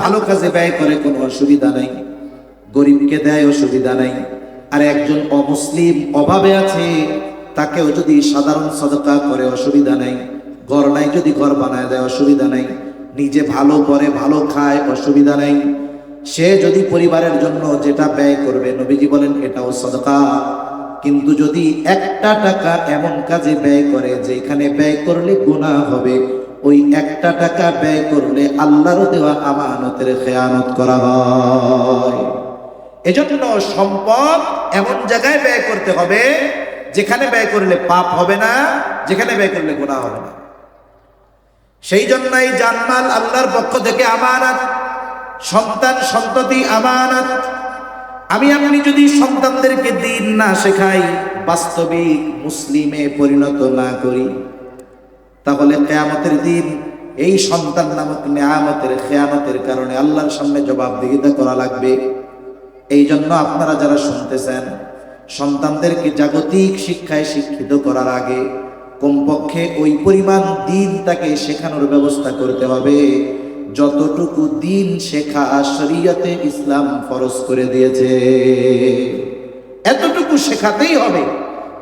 ভালো কাজে ব্যয় করে কোনো অসুবিধা নাই, গরিবকে দেয় অসুবিধা নাই। আর একজন অমুসলিম অভাবে আছে, তাকেও যদি সাধারণ সদকা করে অসুবিধা নাই। ঘর নাই যদি ঘর বানায় দেয় অসুবিধা নাই। নিজে ভালো করে ভালো খায় অসুবিধা নাই। সে যদি পরিবারের জন্য যেটা ব্যয় করবে, নবীজি বলেন এটাও সদকা। কিন্তু যদি একটা টাকা এমন কাজে ব্যয় করে যেখানে ব্যয় করলে গুনাহ হবে, ওই একটা টাকা ব্যয় করলে আল্লাহর দেওয়া আমানতের খেয়ানত করা হয়। এজন্য সম্পদ এমন জায়গায় ব্যয় করতে হবে যেখানে ব্যয় করলে পাপ হবে না, যেখানে ব্যয় করলে গুনাহ হবে না। সেই জন্যই জানমাল আল্লাহর পক্ষ থেকে আমানত, সন্তান সন্ততি আমানত। আমি আপনি যদি সন্তানদেরকে দিন না শেখাই, বাস্তবিক মুসলিমে পরিণত না করি, তাহলে কিয়ামতের দিন এই সন্তান নামক নিয়ামতের খেয়ানতের কারণে আল্লাহর সামনে জবাবদিহিতা করা লাগবে। এই জন্য আপনারা যারা শুনতেছেন, সন্তানদেরকে জাগতিক শিক্ষায় শিক্ষিত করার আগে কমপক্ষে ওই পরিমাণ দিন তাকে শেখানোর ব্যবস্থা করতে হবে যতটুকু দিন শেখা শরীয়তে ইসলাম ফরজ করে দিয়েছে। এতটুকু শেখাতেই হবে।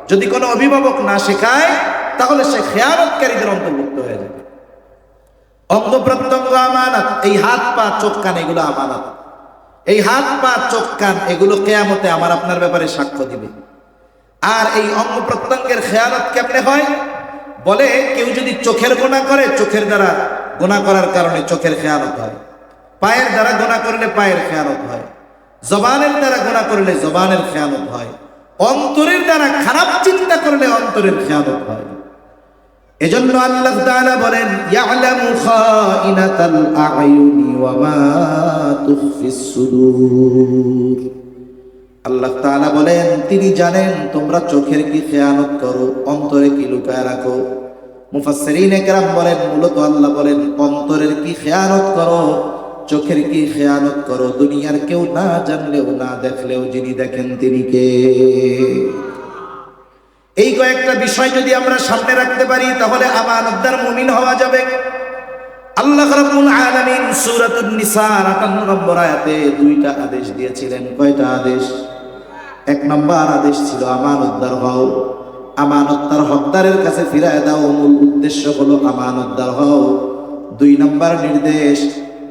যদি কোনো অভিভাবক না শেখায়, তাহলে সে খেয়ানতকারীদের অন্তর্ভুক্ত হয়ে যাবে। অঙ্গ প্রত্যঙ্গ আমানত, এই হাত পা চোখ কান এগুলো আমানত। এই হাত পা চোখ কান এগুলো কিয়ামতে আমার আপনার ব্যাপারে সাক্ষ্য দিবে। আর এই অঙ্গ প্রত্যঙ্গের খেয়ানত কেমনে হয়? বলে কেউ যদি চোখের গুনাহ করে, চোখের দ্বারা গুনাহ করার কারণে চোখের খেয়ানত হয়। পায়ের দ্বারা গুনাহ করলে পায়ের খেয়ানত হয়। জবানের দ্বারা গুনাহ করলে জবানের খেয়ানত হয়। অন্তরের দ্বারা খারাপ চিন্তা করলে অন্তরের খেয়ানত হয়। এজন্য আল্লাহ তাআলা বলেন, ইয়ালামু খাইনাতাল আ'য়ুনি ওয়া মা তুখফিস সুদূর। আল্লাহ তাআলা বলেন, তিনি জানেন তোমরা চোখের কি খেয়ানত করো, অন্তরে কি লুকায় রাখো। মুফাসসিরিনে কেরাম বলেন, মূলত আল্লাহ বলেন অন্তরের কি খেয়ানত করো, চোখের কি খেয়ানত করো, দুনিয়ার কেউ না জানলেও না দেখলেও যিনি দেখেন তিনি কে। এই কয়েকটা বিষয় যদি আমরা সামনে রাখতে পারি, তাহলে আমানতদার মুমিন হওয়া যাবে। আল্লাহ রাব্বুল আলামিন সূরাতুন নিসার 58 নম্বর আয়াতে দুইটা আদেশ দিয়েছিলেন। কয়টা আদেশ? এক নম্বর আদেশ ছিল আমানতদার হও, আমানত তার হকদারের কাছে ফিরায় দাও, মূল উদ্দেশ্য হলো আমানতদার হও। দুই নম্বর নির্দেশ,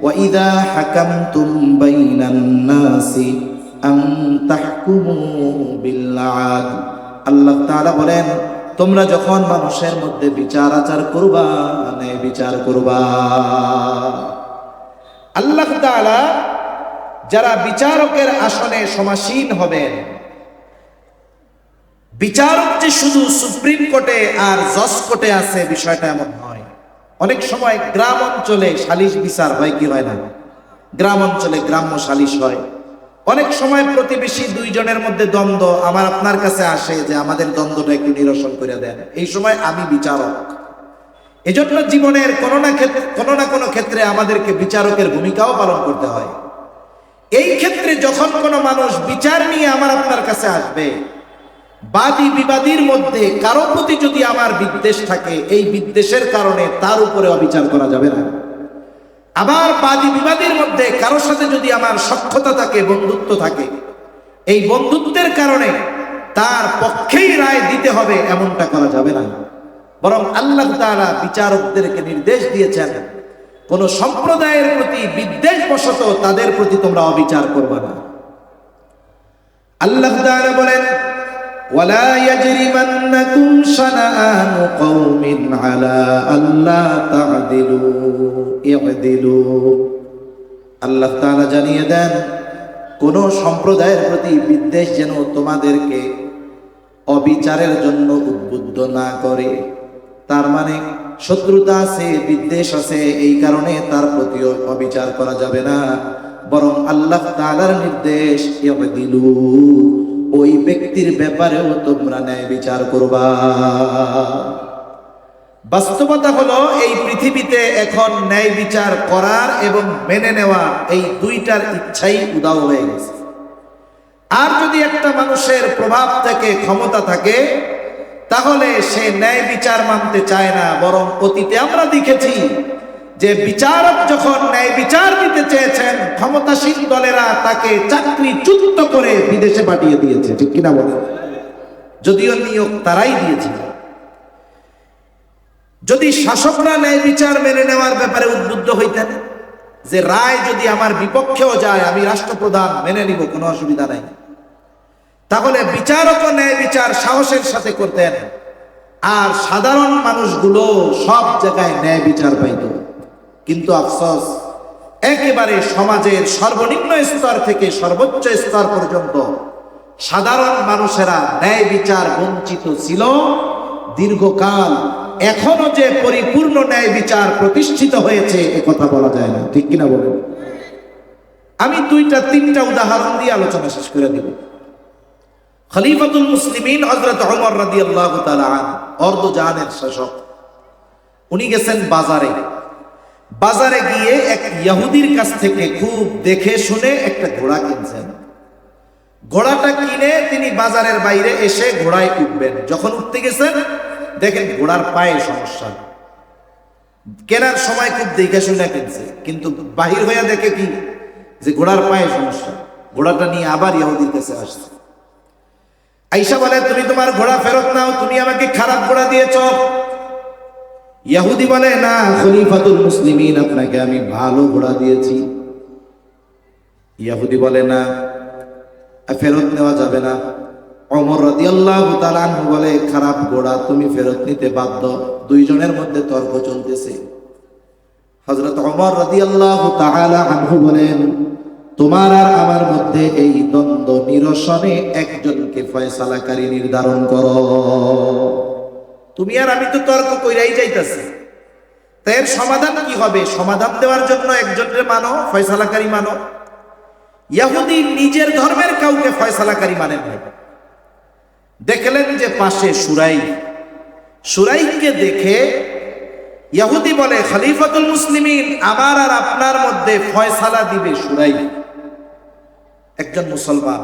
ওয়া ইযা হাকামতুম বাইনান নাসি আন তাহকুমু বিল আদল। আল্লাহ তাআলা বলেন, তোমরা যখন মানুষের মধ্যে বিচার আচার করবা, ন্যায় বিচার করবা। আল্লাহ তাআলা যারা বিচারকের আসনে সমাসীন হবেন, বিচারক যে শুধু সুপ্রিম কোর্টে আর জজ কোর্টে আছে বিষয়টা এমন নয়। অনেক সময় গ্রাম অঞ্চলে সালিশ বিচার হয় কি হয় না? গ্রাম অঞ্চলে গ্রাম্য সালিশ হয়। অনেক সময় প্রতিবেশী দুইজনের মধ্যে দ্বন্দ্ব আমার আপনার কাছে আসে যে আমাদের দ্বন্দ্বটা একটু নিরসন করে দেন। এই সময় আমি বিচারক। এজন্য জীবনের কোনো না কোনো ক্ষেত্রে আমাদেরকে বিচারকের ভূমিকাও পালন করতে হয়। এই ক্ষেত্রে যখন কোনো মানুষ বিচার নিয়ে আমার আপনার কাছে আসবে, বাদী বিবাদীর মধ্যে কারো প্রতি যদি আমার বিদ্বেষ থাকে, এই বিদ্বেষের কারণে তার উপরে অবিচার করা যাবে না। আবার বাদী বিবাদীর মধ্যে কারো সাথে যদি আমার সখ্যতা থাকে, বন্ধুত্ব থাকে, এই বন্ধুত্বের কারণে তার পক্ষেই রায় দিতে হবে, এমনটা করা যাবে না। বরং আল্লাহ তাআলা বিচারকদেরকে নির্দেশ দিয়েছেন, কোন সম্প্রদায়ের প্রতি বিদ্বেষবশত তাদের প্রতি তোমরা অবিচার করবে না। আল্লাহ তাআলা বলেন, ওয়ালা ইয়াজরিমান্নাকুম শানাআনু কওমিন আলা আল্লা তা'দিলু ই'দিলু। আল্লাহ তাআলা জানিয়ে দেন, কোন সম্প্রদায়ের প্রতি বিদ্বেষ যেন তোমাদেরকে অবিচারের জন্য উদ্বুদ্ধ না করে। তার মানে শত্রুতা আছে, বিদ্বেষ আছে, এই কারণে তার প্রতি অবিচার করা যাবে না। বরং আল্লাহ তাআলার নির্দেশ, ই'দিলু, ওই ব্যক্তির ব্যাপারেও তোমরা ন্যায় বিচার করবা। বাস্তবতা হলো এই পৃথিবীতে এখন ন্যায় বিচার করার এবং মেনে নেওয়া, এই দুইটার ইচ্ছাই উদাও হয়ে গেছে। আর যদি একটা মানুষের প্রভাব থেকে ক্ষমতা থাকে, তাহলে সে ন্যায় বিচার মানতে চায় না। বরং অতীতে আমরা দেখেছি যে বিচারক যখন ন্যায় বিচার দিতে চেয়েছেন, ক্ষমতাসীন দলেরা তাকে চাকরিচ্যুত করে বিদেশে পাঠিয়ে দিয়েছে, ঠিক কিনা বলে? যদিও নিয়োগ তারাই দিয়েছিল। যদি শাসকরা ন্যায় বিচার মেনে নেওয়ার ব্যাপারে উদ্বুদ্ধ হইতেন, যে রায় যদি আমার বিপক্ষেও যায় আমি রাষ্ট্রপ্রধান মেনে নিব, কোনো অসুবিধা নাই, তাহলে বিচারক ন্যায় বিচার সাহসের সাথে করতেন, আর সাধারণ মানুষগুলো সব জায়গায় ন্যায় বিচার পাইত। কিন্তু আফসোস, একেবারে সমাজের সর্বনিম্ন স্তর থেকে সর্বোচ্চ স্তর পর্যন্ত সাধারণ মানুষেরা ন্যায় বিচার বঞ্চিত ছিল দীর্ঘকাল। এখনো যে পরিপূর্ণ ন্যায় বিচার প্রতিষ্ঠিত হয়েছে এ কথা বলা যায় না, ঠিক কিনা বলুন? আমি দুইটা তিনটা উদাহরণ দিয়ে আলোচনা শেষ করে দিব। খলিফাতুল মুসলিমিন হযরত ওমর রাদিয়াল্লাহু তাআলা আনহু, অর্ধ জাহানের শাসক, উনি গেছেন বাজারে গিয়ে এক ইহুদির কাছ থেকে খুব দেখে শুনে একটা ঘোড়া কিনছেন। ঘোড়াটা কিনে তিনি বাজারের বাইরে এসে ঘোড়ায় উঠবেন। যখন উঠতে গেছেন দেখেন ঘোড়ার পায়ে সমস্যা। কেনার সময় খুব দেখে শুনে কিনছে, কিন্তু বাহির হইয়া দেখে কি যে ঘোড়ার পায়ে সমস্যা। ঘোড়াটা নিয়ে আবার ইহুদির কাছে আসছে। আয়েশা বলে, তুমি তোমার ঘোড়া ফেরত নাও, তুমি আমাকে খারাপ ঘোড়া দিয়েছ। ইহুদি বলে, না খলিফাতুল মুসলিমিন, আপনাকে আমি ভালো ঘোড়া দিয়েছি। ইহুদি বলে, না ফেরত নেওয়া যাবে না। ওমর রাদিয়াল্লাহু তাআলা আনহু বলে, খারাপ ঘোড়া, তুমি ফেরত নিতে বাধ্য। দুইজনের মধ্যে তর্ক চলতেছে। হযরত ওমর রাদিয়াল্লাহু তাআলা আনহু বলেন, তোমার আর আমার মধ্যে এই দ্বন্দ্ব নিরসনে একজনকে ফয়সালাকারী নির্ধারণ করো। তুমি আর আমি তো তর্ক কইরাই যাইতাছি, তাই এর সমাধান কি হবে? সমাধান দেওয়ার জন্য একজনের মানো, ফয়সালাকারী মানো। ইহুদি নিজের ধর্মের কাউকে ফয়সালাকারী মানেন না। দেখলেন যে পাশে সুরাইকে দেখে ইহুদি বলে, খলিফাতুল মুসলিমিন, আমার আর আপনার মধ্যে ফয়সালা দিবে সুরাই, একজন মুসলমান।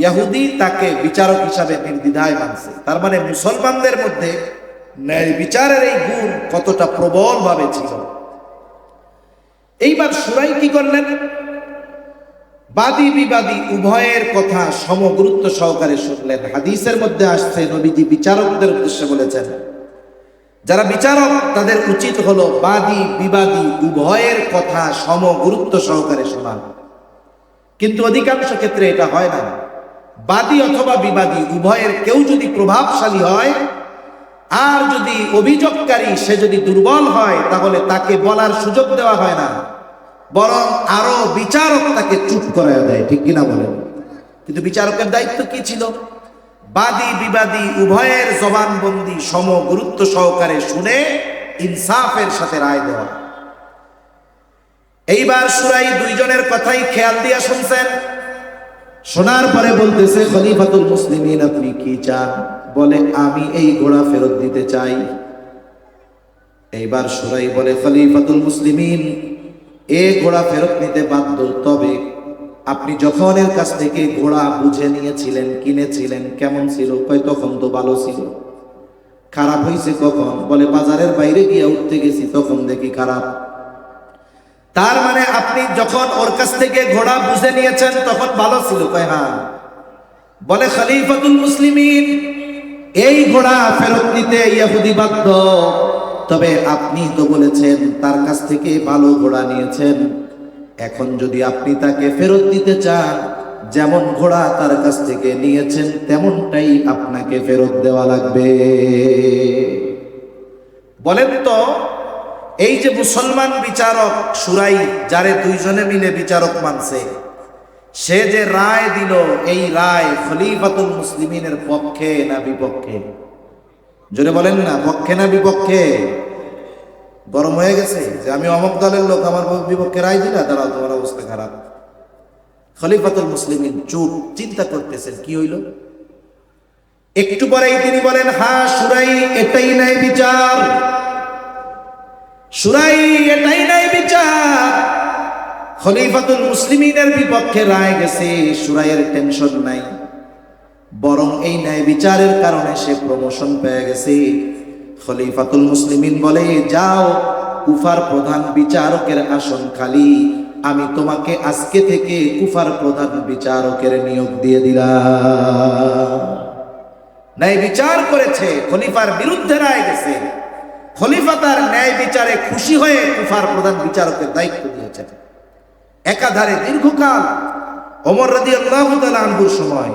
ইহুদি তাকে বিচারক হিসাবে নির্দ্বিধায় মানছে। তার মানে মুসলমানদের মধ্যে ন্যায় বিচারের এই গুণ কতটা প্রবল ভাবে ছিল। এইবার সুরাই কি করলেন? বাদী বিবাদী উভয়ের কথা সমগুরুত্ব সহকারে শুনলেন। হাদিসের মধ্যে আসছে, নবীজি বিচারকদের উদ্দেশ্যে বলেছেন, যারা বিচারক তাদের উচিত হলো বাদী বিবাদী উভয়ের কথা সমগুরুত্ব সহকারে শোনা। কিন্তু অধিকাংশ ক্ষেত্রে এটা হয় না। বাদী অথবা বিবাদী উভয়ের কেউ যদি প্রভাবশালী হয়, আর যদি অভিযোগকারী সে যদি দুর্বল হয়, তাহলে তাকে বলার সুযোগ দেওয়া হয় না, বরং আরো বিচারক তাকে চুপ করায় দেয়, ঠিক কিনা বলেন? কিন্তু বিচারকের দায়িত্ব কি ছিল? বাদী বিবাদী উভয়ের জবানবন্দি সমগুরুত্ব সহকারে শুনে ইনসাফের সাথে রায় দেওয়া। এইবার সুরাই দুইজনের কথাই খেয়াল দিয়া শুনছেন। শোনার পরে বলতেছে, খলিফাতুল মুসলিমিন, আপনি কি চান? বলে, আমি এই ঘোড়া ফেরত দিতে চাই। এইবার সুরাই বলে, খলিফাতুল মুসলিমিন, এ ঘোড়া ফেরত নিতে বাধ্য, তবে আপনি যখন এর কাছ থেকে ঘোড়া বুঝে নিয়েছিলেন, কিনেছিলেন, কেমন ছিল? কয়, তখন তো ভালো ছিল। খারাপ হয়েছে কখন? বলে, বাজারের বাইরে গিয়ে উঠতে গেছি, তখন দেখি খারাপ। তার মানে আপনি যখন ওর কাছ থেকে ঘোড়া বুঝে নিয়েছেন তখন ভালো ছিল? কয়, হ্যাঁ। বলে, খলিফাতুল মুসলিমিন, এই ঘোড়া ফেরত নিতে ইহুদি বাধ্য, তবে আপনি তো বলেছেন তার কাছ থেকে ভালো ঘোড়া নিয়েছেন। এখন যদি আপনি তাকে ফেরত দিতে চান, যেমন ঘোড়া তার কাছ থেকে নিয়েছেন তেমনটাই আপনাকে ফেরত দেওয়া লাগবে। বলেন তো, এই যে মুসলমান বিচারক সুরাই, যারে দুইজনে মিলে বিচারক মানছে, সে যে রায় দিল, এই রায় খলিফাতুল মুসলিমিনের পক্ষে না বিপক্ষে? জোরে বলেন না, পক্ষে না বিপক্ষে? গরম হয়ে গেছে যে আমি অমুক দলের লোক, আমার বিপক্ষে রায় দিলা, দাঁড়াও, তোমার অবস্থা খারাপ। খলিফাতুল মুসলিমিন চুপ, চিন্তা করতেছেন কি হইল। একটু পরেই তিনি বলেন, হ্যাঁ সুরাই, এটাই ন্যায় বিচার। সুরাই, এটাই ন্যায় বিচার। খলিফাতুল মুসলিমিনের বিপক্ষে রায় গেছে, সুরাইয়ের টেনশন নাই, বরং এই ন্যায় বিচারের কারণে সে প্রমোশন পেয়ে গেছে। খলিফাতুল মুসলিমিন বলে, যাও কুফার প্রধান বিচারকের আসন খালি, আমি তোমাকে আজকে থেকে কুফার প্রধান বিচারকের নিয়োগ দিয়ে দিলাম। ন্যায় বিচার করেছে, খলিফার বিরুদ্ধে রায় গেছে, খলিফা তার ন্যায় বিচারে খুশি হয়ে কুফার প্রধান বিচারকের দায়িত্ব দিয়েছেন। একাধারে দীর্ঘকাল ওমর রাদিয়াল্লাহু তাআলা আনহুর সময়,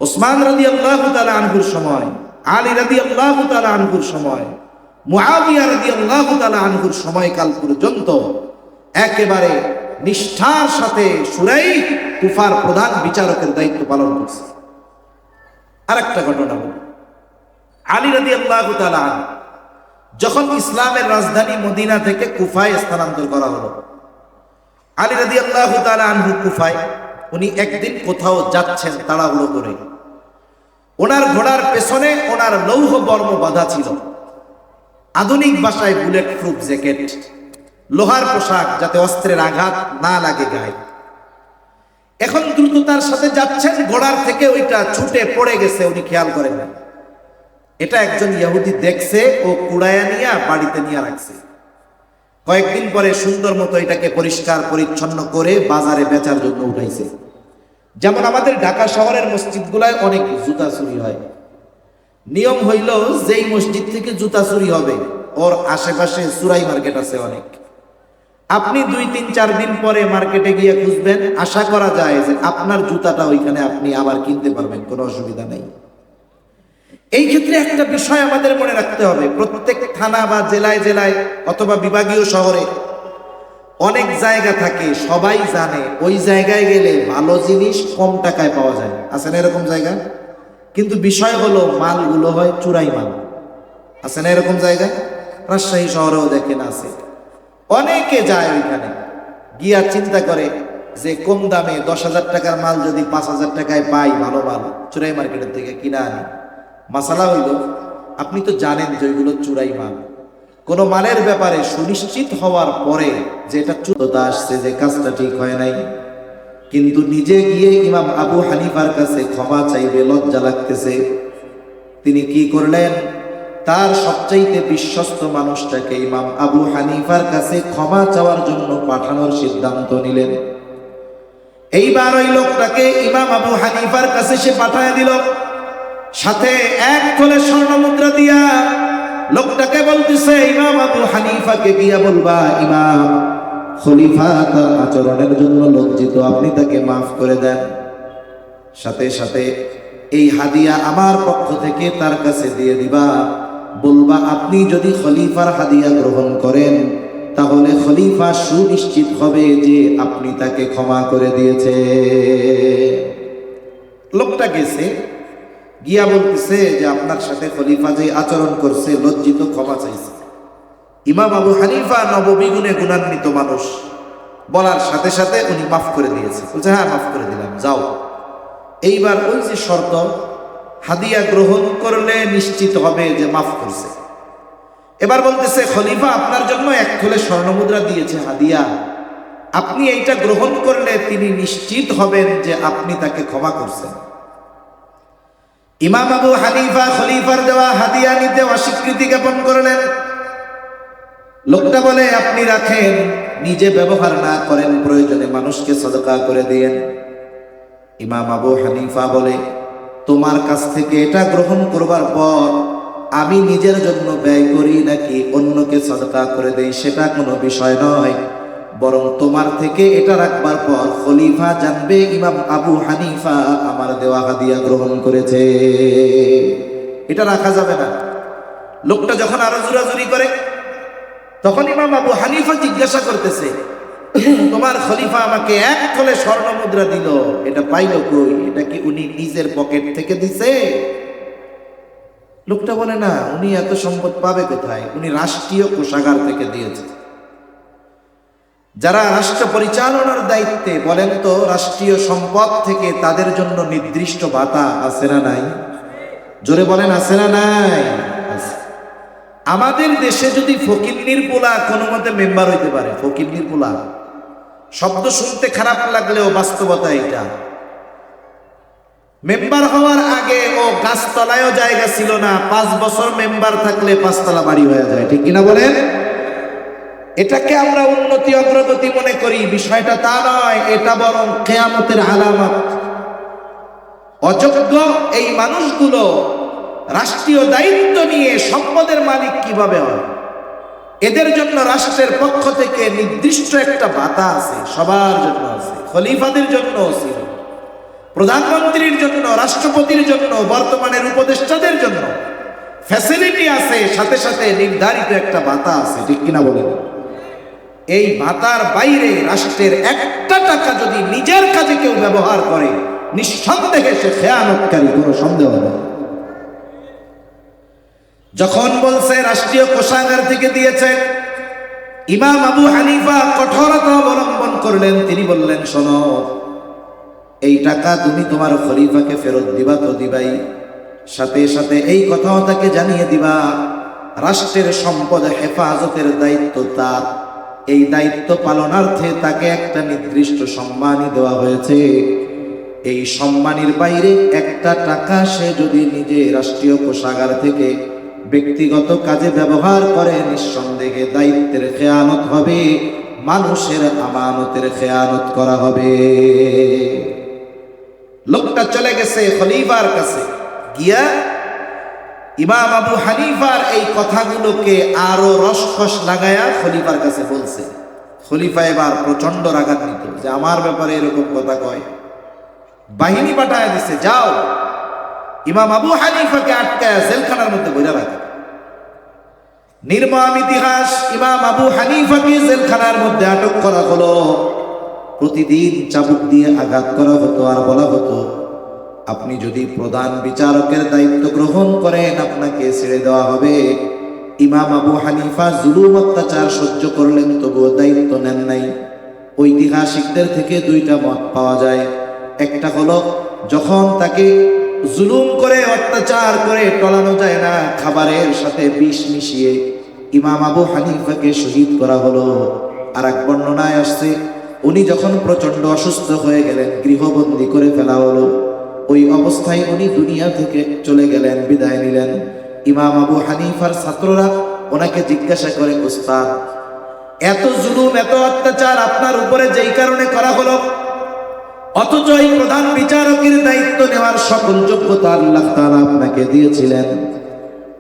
ওসমান রাদিয়াল্লাহু তাআলা আনহুর সময়, আলী রাদিয়াল্লাহু তাআলা আনহুর সময়, মুআবিয়া রাদিয়াল্লাহু তাআলা আনহুর সময়কাল পর্যন্ত একেবারে নিষ্ঠার সাথে শুরাই কুফার প্রধান বিচারকের দায়িত্ব পালন করছে। আরেকটা ঘটনা বলি, আলী রাদিয়াল্লাহু তাআলা আনহু যখন ইসলামের রাজধানী মদিনা থেকে কুফায় স্থানান্তর করা হলো, আলী রাদিয়াল্লাহু তাআলা আনহু কুফায়, উনি একদিন কোথাও যাচ্ছেন তাড়াহুড়ো করে, ওনার ঘোড়ার পেছনে ওনার লৌহ বর্ম বাঁধা ছিল, আধুনিক ভাষায় বুলেট প্রুফ জ্যাকেট, লোহার পোশাক যাতে অস্ত্রের আঘাত না লাগে গায়ে। এখন দ্রুততার সাথে যাচ্ছেন, ঘোড়ার থেকে ওইটা ছুটে পড়ে গেছে, উনি খেয়াল করেন না। এটা একজন ইহুদি দেখছে ও কুড়ায়া নিয়ে বাড়িতে নিয়ে রাখছে। কয়েকদিন পরে সুন্দর মতো এটাকে পরিষ্কার পরিচ্ছন্ন করে বাজারে বেচার জন্য উঠাইছে। যেমন আমাদের ঢাকা শহরের মসজিদগুলায় অনেক জুতা চুরি হয়, নিয়ম হইল যেই মসজিদ থেকে জুতা চুরি হবে ওর আশেপাশে চুরাই মার্কেট আছে অনেক। আপনি 2-3-4 দিন পরে মার্কেটে গিয়ে খুঁজবেন, আশা করা যায় যে আপনার জুতাটা ওইখানে আপনি আবার কিনতে পারবেন, কোনো অসুবিধা নেই। এই ক্ষেত্রে একটা বিষয় আমাদের মনে রাখতে হবে, প্রত্যেক থানা বা জেলায় জেলায় অথবা বিভাগীয় শহরে অনেক জায়গা থাকে, সবাই জানে ওই জায়গায় গেলে ভালো জিনিস কম টাকায় পাওয়া যায়, আছে না এরকম জায়গা? কিন্তু বিষয় হলো মালগুলো হয় চুরাই মাল, আছে না এরকম জায়গা? রাজশাহী শহরেও দেখেন আছে। অনেকে যায় ওইখানে গিয়া চিন্তা করে যে কম দামে 10,000 টাকার মাল যদি 5,000 টাকায় পাই, ভালো মাল চুরাই মার্কেটের থেকে কিনা আনি। মাসালা হইল, আপনি তো জানেন যে ওইগুলো চুরাই মাল। কোন মালের ব্যাপারে সুনিশ্চিত হওয়ার পরে যে এটা চুরতা আসছে, যে কাজটা ঠিক হয় নাই, কিন্তু নিজে গিয়ে ইমাম আবু হানিফার কাছে ক্ষমা চাইবে, লজ্জা লাগতেছে। তিনি কি করলেন? তার সবচাইতে বিশ্বস্ত মানুষটাকে ইমাম আবু হানিফার কাছে ক্ষমা চাওয়ার জন্য পাঠানোর সিদ্ধান্ত নিলেন। এইবার ওই লোকটাকে ইমাম আবু হানিফার কাছে সে পাঠায় দিল, সাথে 1 তোলা স্বর্ণ মুদ্রা দিয়া। লোকটাকে বলতেছে, ইমাম আবু হানিফাকে গিয়া বলবা, ইমাম খলিফা তার আচরণের জন্য লজ্জিত, আপনি তাকে মাফ করে দেন। সাথে সাথে এই হাদিয়া আমার পক্ষ থেকে তার কাছে দিয়ে দিবা, বলবা আপনি যদি খলিফার হাদিয়া গ্রহণ করেন তাহলে খলিফা সুনিশ্চিত হবে যে আপনি তাকে ক্ষমা করে দিয়েছে। লোকটা গেছে, গিয়া বলতেছে যে আপনার সাথে খলিফা যে আচরণ করছে লজ্জিত, ক্ষমা চাইছে। ইমাম আবু হানিফা নববী গুণে গুণান্বিত মানুষ, বলার সাথে সাথে উনি মাফ করে দিয়েছে। বলছে হ্যাঁ মাফ করে দিলাম, যাও। এইবার ওই যে শর্ত, হাদিয়া গ্রহণ করলে নিশ্চিত হবে যে মাফ করছে। এবার বলতেছে, খলিফা আপনার জন্য 1 তোলা স্বর্ণমুদ্রা দিয়েছে হাদিয়া, আপনি এইটা গ্রহণ করলে তিনি নিশ্চিত হবেন যে আপনি তাকে ক্ষমা করছেন। ইমাম আবু হানিফা খলিফার দেওয়া হাদিয়া নিতে অস্বীকৃতি জ্ঞাপন করলেন। লোকটা বলে, আপনি রাখেন, নিজে ব্যবহার না করেন, প্রয়োজনে মানুষকে সদকা করে দেন। ইমাম আবু হানিফা বলে, তোমার কাছ থেকে এটা গ্রহণ করবার পর আমি নিজের জন্য ব্যয় করি নাকি অন্যকে সদকা করে দেই সেটা কোনো বিষয় নয়, বরং তোমার থেকে এটা রাখবার পর খলিফা জানবে ইমাম আবু হানিফা আমার দেওয়া হাদিয়া গ্রহণ করেছে, এটা রাখা যাবে না। লোকটা যখন আরো জোরাজুরি করে, তখন ইমাম আবু হানিফা জিজ্ঞাসা করতেছে, তোমার খলিফা আমাকে 1 তোলা স্বর্ণ মুদ্রা দিল, এটা পাইল কই? এটা কি উনি নিজের পকেট থেকে দিছে? লোকটা বলে, না, উনি এত সম্পদ পাবে কোথায়, উনি রাষ্ট্রীয় কোষাগার থেকে দিয়েছে। যারা রাষ্ট্র পরিচালনার দায়িত্বে, বলেন তো রাষ্ট্রীয় সম্পদ থেকে তাদের জন্য নির্দিষ্ট ভাতা আছে না নাই? জোরে বলেন, আছে না নাই? আমাদের দেশে যদি ফকিন্নির পোলা কোনো মতে মেম্বার হইতে পারে, ফকিন্নির পোলা শব্দ শুনতে খারাপ লাগলেও বাস্তবতা এটা। মেম্বার হওয়ার আগে ও গাছতলায়ও জায়গা ছিল না, 5 বছর মেম্বার থাকলে 5 তলা বাড়ি হয়ে যায়, ঠিক কিনা বলেন? এটাকে আমরা উন্নতি অগ্রগতি মনে করি, বিষয়টা তা নয়, এটা বরং কিয়ামতের আলামত। অযোগ্য এই মানুষগুলো রাষ্ট্রীয় দায়িত্ব নিয়ে সম্পদের মালিক কিভাবে হয়? এদের জন্য রাষ্ট্রের পক্ষ থেকে নির্দিষ্ট একটা ভাতা আছে, সবার জন্য আছে, খলিফাদের জন্য ছিল, প্রধানমন্ত্রীর জন্য, রাষ্ট্রপতির জন্য, বর্তমানের উপদেষ্টাদের জন্য ফ্যাসিলিটি আছে, সাথে সাথে নির্ধারিত একটা ভাতা আছে, ঠিক কিনা বলেন? এই ভাতার বাইরে রাষ্ট্রের একটা টাকা যদি নিজের কাজে কেউ ব্যবহার করে, নিঃসন্দেহে সে খেয়ানতকারী, কোনো সন্দেহ নেই। যখন বলছে রাষ্ট্রীয় কোষাগার থেকে দিয়েছে, ইমাম আবু হানিফা কঠোরতা অবলম্বন করলেন। তিনি বললেন, শোনো, এই টাকা তুমি তোমার খলিফাকে ফেরত দিবা তো দিবাই, সাথে সাথে এই কথাও তাকে জানিয়ে দিবা রাষ্ট্রের সম্পদ হেফাজতের দায়িত্ব তার। এই দায়িত্ব পালনার্থে তাকে একটা নির্দিষ্ট সম্মানই দেওয়া হয়েছে। এই সম্মানের বাইরে একটা টাকা সে যদি নিজে রাষ্ট্রীয় কোষাগার থেকে ব্যক্তিগত কাজে ব্যবহার করে, নিঃসন্দেহে দায়িত্বের খেয়ানত হবে, মানুষের আমানতের খেয়ানত করা হবে। লোকটা চলে গেছে খলিফার কাছে, গিয়া ইমাম আবু হানিফার এই কথাগুলোকে আরো রসকস লাগায়া খলিফার কাছে বলছে। খলিফা এবার প্রচন্ড রাগান্বিত যে আমার ব্যাপারে এরকম কথা কয়। বাহিনী পাঠায় দিছে, যাও ইমাম আবু হানিফাকে আটকায় জেলখানার মধ্যে বইরা রাখে। নির্মম ইতিহাস, ইমাম আবু হানিফাকে জেলখানার মধ্যে আটক করা হলো। প্রতিদিন চাবুক দিয়ে আঘাত করা হতো, আর বলা হতো, আপনি যদি প্রধান বিচারকের দায়িত্ব গ্রহণ করেন আপনাকে ছেড়ে দেওয়া হবে। ইমাম আবু হানিফা জুলুম অত্যাচার সহ্য করলেন, তবুও দায়িত্ব নেন নাই। ঐতিহাসিকদের থেকে দুইটা মত পাওয়া যায়। একটা হলো, যখন তাকে জুলুম করে অত্যাচার করে টলানো যায় না, খাবারের সাথে বিষ মিশিয়ে ইমাম আবু হানিফাকে শহীদ করা হলো। আর এক বর্ণনায় আসছে, উনি যখন প্রচন্ড অসুস্থ হয়ে গেলেন, গৃহবন্দী করে ফেলা হলো। ওই অবস্থায় উনি দুনিয়া থেকে চলে গেলেন, বিদায় নিলেন। ইমাম আবু হানিফার ছাত্ররা ওনাকে জিজ্ঞাসা করে, ওস্তাদ, এত জুলুম এত অত্যাচার আপনার উপরে যেই কারণে করা হলো, অথচ এই প্রধান বিচারকের দায়িত্ব নেওয়ার সকল যোগ্যতা আল্লাহ তাআলা আপনাকে দিয়েছিলেন,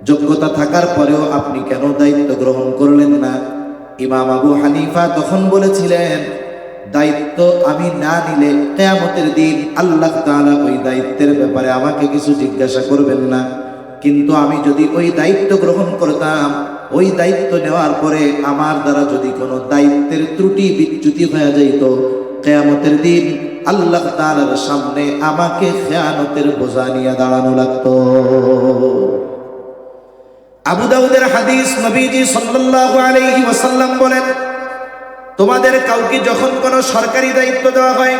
যোগ্যতা থাকার পরেও আপনি কেন দায়িত্ব গ্রহণ করলেন না? ইমাম আবু হানিফা তখন বলেছিলেন, দায়িত্ব আমি না নিলে কিয়ামতের দিন আল্লাহ তাআলা ওই দায়িত্বের ব্যাপারে আমাকে কিছু জিজ্ঞাসা করবেন না, কিন্তু আমি যদি ওই দায়িত্ব গ্রহণ করতাম, ওই দায়িত্ব নেওয়ার পরে আমার দ্বারা যদি কোনো দায়িত্বের ত্রুটি বিচ্যুতি হয়ে যাইত, কিয়ামতের দিন আল্লাহ তাআলার সামনে আমাকে খেয়ানতের বোঝা নিয়ে দাঁড়ানো লাগতো। আবু দাউদের হাদিস, নবীজি সাল্লাল্লাহু আলাইহি ওয়াসাল্লাম বলেন, তোমাদের কাউকে যখন কোনো সরকারি দায়িত্ব দেওয়া হয়,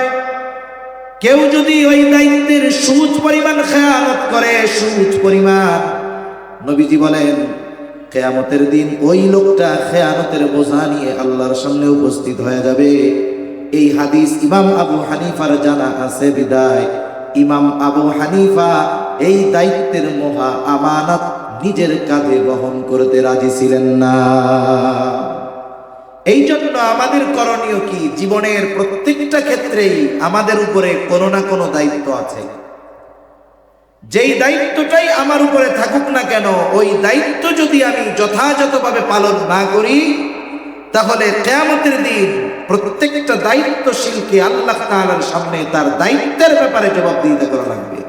কেউ যদি ওই দায়িত্বের সুদ পরিমাণ খেয়ানত করে, সুদ পরিমাণ, নবীজি বলেন কিয়ামতের দিন ওই লোকটা খেয়ানতের বোঝা নিয়ে আল্লাহর সামনে উপস্থিত হয়ে যাবে। এই হাদিস ইমাম আবু হানিফার জানা আছে বিদায় ইমাম আবু হানিফা এই দায়িত্বের মহা আমানত নিজের কাঁধে বহন করতে রাজি ছিলেন না। এই জন্য আমাদের করণীয় কি? জীবনের প্রত্যেকটা ক্ষেত্রেই আমাদের উপরে কোনো না কোনো দায়িত্ব আছে। যেই দায়িত্বটাই আমার উপরে থাকুক না কেন, ওই দায়িত্ব যদি আমি যথাযথভাবে পালন না করি, তাহলে কিয়ামতের দিন প্রত্যেকটা দায়িত্বশীলকে আল্লাহ তাআলার সামনে তার দায়িত্বের ব্যাপারে জবাবদিহিতা করা লাগবে।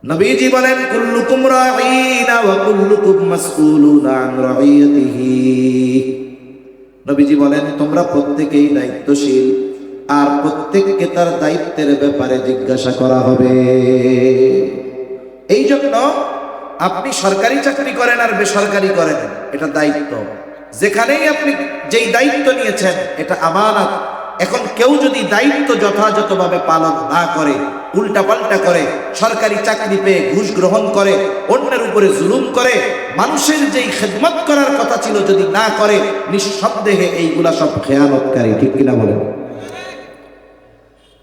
নবীজি বলেন, কুল্লুকুম রাঈনা ওয়া কুল্লুকুম মাসউলুনা আন রাঈয়াতিহি। নবীজি বলেন, তোমরা প্রত্যেকেই দায়িত্বশীল, আর প্রত্যেককে তার দায়িত্বের ব্যাপারে জিজ্ঞাসা করা হবে। এই জন্য আপনি সরকারি চাকরি করেন আর বেসরকারি করেন, এটা দায়িত্ব। যেখানেই আপনি যেই দায়িত্ব নিয়েছেন, এটা আমানত। এখন কেউ যদি দায়িত্ব যথাযথভাবে পালন না করে, উল্টাপাল্টা করে, সরকারি চাকরি পেয়ে ঘুষ গ্রহণ করে, অন্যের উপরে জুলুম করে, মানুষের যেই খেদমত করার কথা ছিল যদি না করে, নিঃসন্দেহে এইগুলা সব খেয়ানতকারী, ঠিক কিনা বলেন?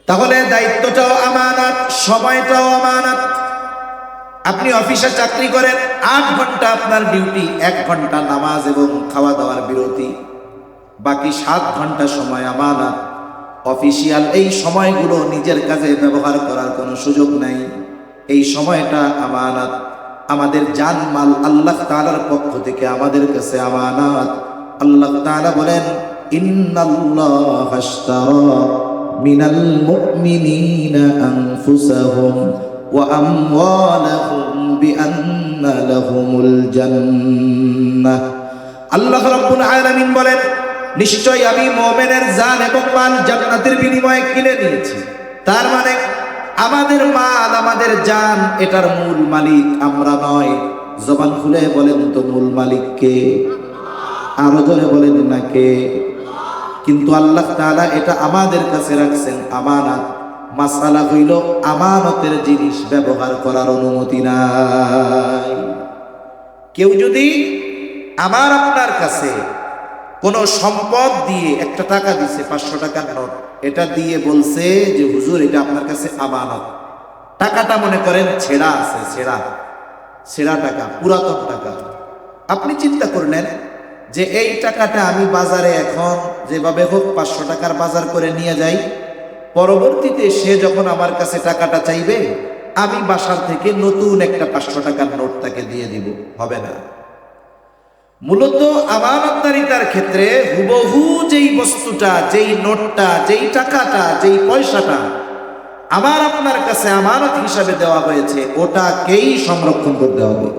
তাহলে দায়িত্বটাও আমানত, সময়টাও আমানত। আপনি অফিসে চাকরি করেন, 8 ঘন্টা আপনার ডিউটি, 1 ঘন্টা নামাজ এবং খাওয়া দাওয়ার বিরতি। বাকি 7 ঘন্টা সময় আমানত। অফিসিয়াল এই সময়গুলো নিজের কাজে ব্যবহার করার কোনো সুযোগ নাই। এই সময়টা আমানত। আমাদের জানমাল আল্লাহ তাআলার পক্ষ থেকে আমাদের কাছে আমানত। আল্লাহ তাআলা বলেন, ইন্নাল্লাহা আশতারা মিনাল মুমিনিনা আনফুসাহুম ওয়া আমওয়ালাহুম বিআন্না লাহুমুল জান্নাহ। আল্লাহ রাব্বুল আলামিন বলেন, নিশ্চয় আমি মুমিনের জান এবং মাল জান্নাতের বিনিময়ে কিনে নিয়েছি। তার মানে আমাদের মাল, আমাদের জান, এটার মূল মালিক আমরা নয়। জবান খুলে বলেন তো মূল মালিক কে? আরো জোরে বলেন না কে? কিন্তু আল্লাহ তাআলা এটা আমাদের কাছে রাখছেন আমানত। মাসালা হইল আমানতের জিনিস ব্যবহার করার অনুমতি নাই। কেউ যদি আমার আপনার কাছে কোনো সম্পদ দিয়ে একটা টাকা দিছে, 500 টাকার নোট, এটা দিয়ে বলছে যে হুজুর এটা আপনার কাছে আমানত। টাকাটা মনে করেন ছেঁড়া আছে, ছেঁড়া টাকা, পুরাতন টাকা। আপনি চিন্তা করলেন যে এই টাকাটা আমি বাজারে এখন যেভাবে হোক 500 টাকার বাজার করে নিয়ে যাই, পরবর্তীতে সে যখন আমার কাছে টাকাটা চাইবে আমি বাসার থেকে নতুন একটা 500 টাকার নোট তাকে দিয়ে দিব। হবে না। মূলত আমানতদারিতার ক্ষেত্রে হুবহু যেই বস্তুটা, যেই নোটটা, যেই টাকাটা, যেই পয়সাটা আমার আপনার কাছে আমানত হিসাবে দেওয়া হয়েছে, ওটাকেই সংরক্ষণ করতে হবে।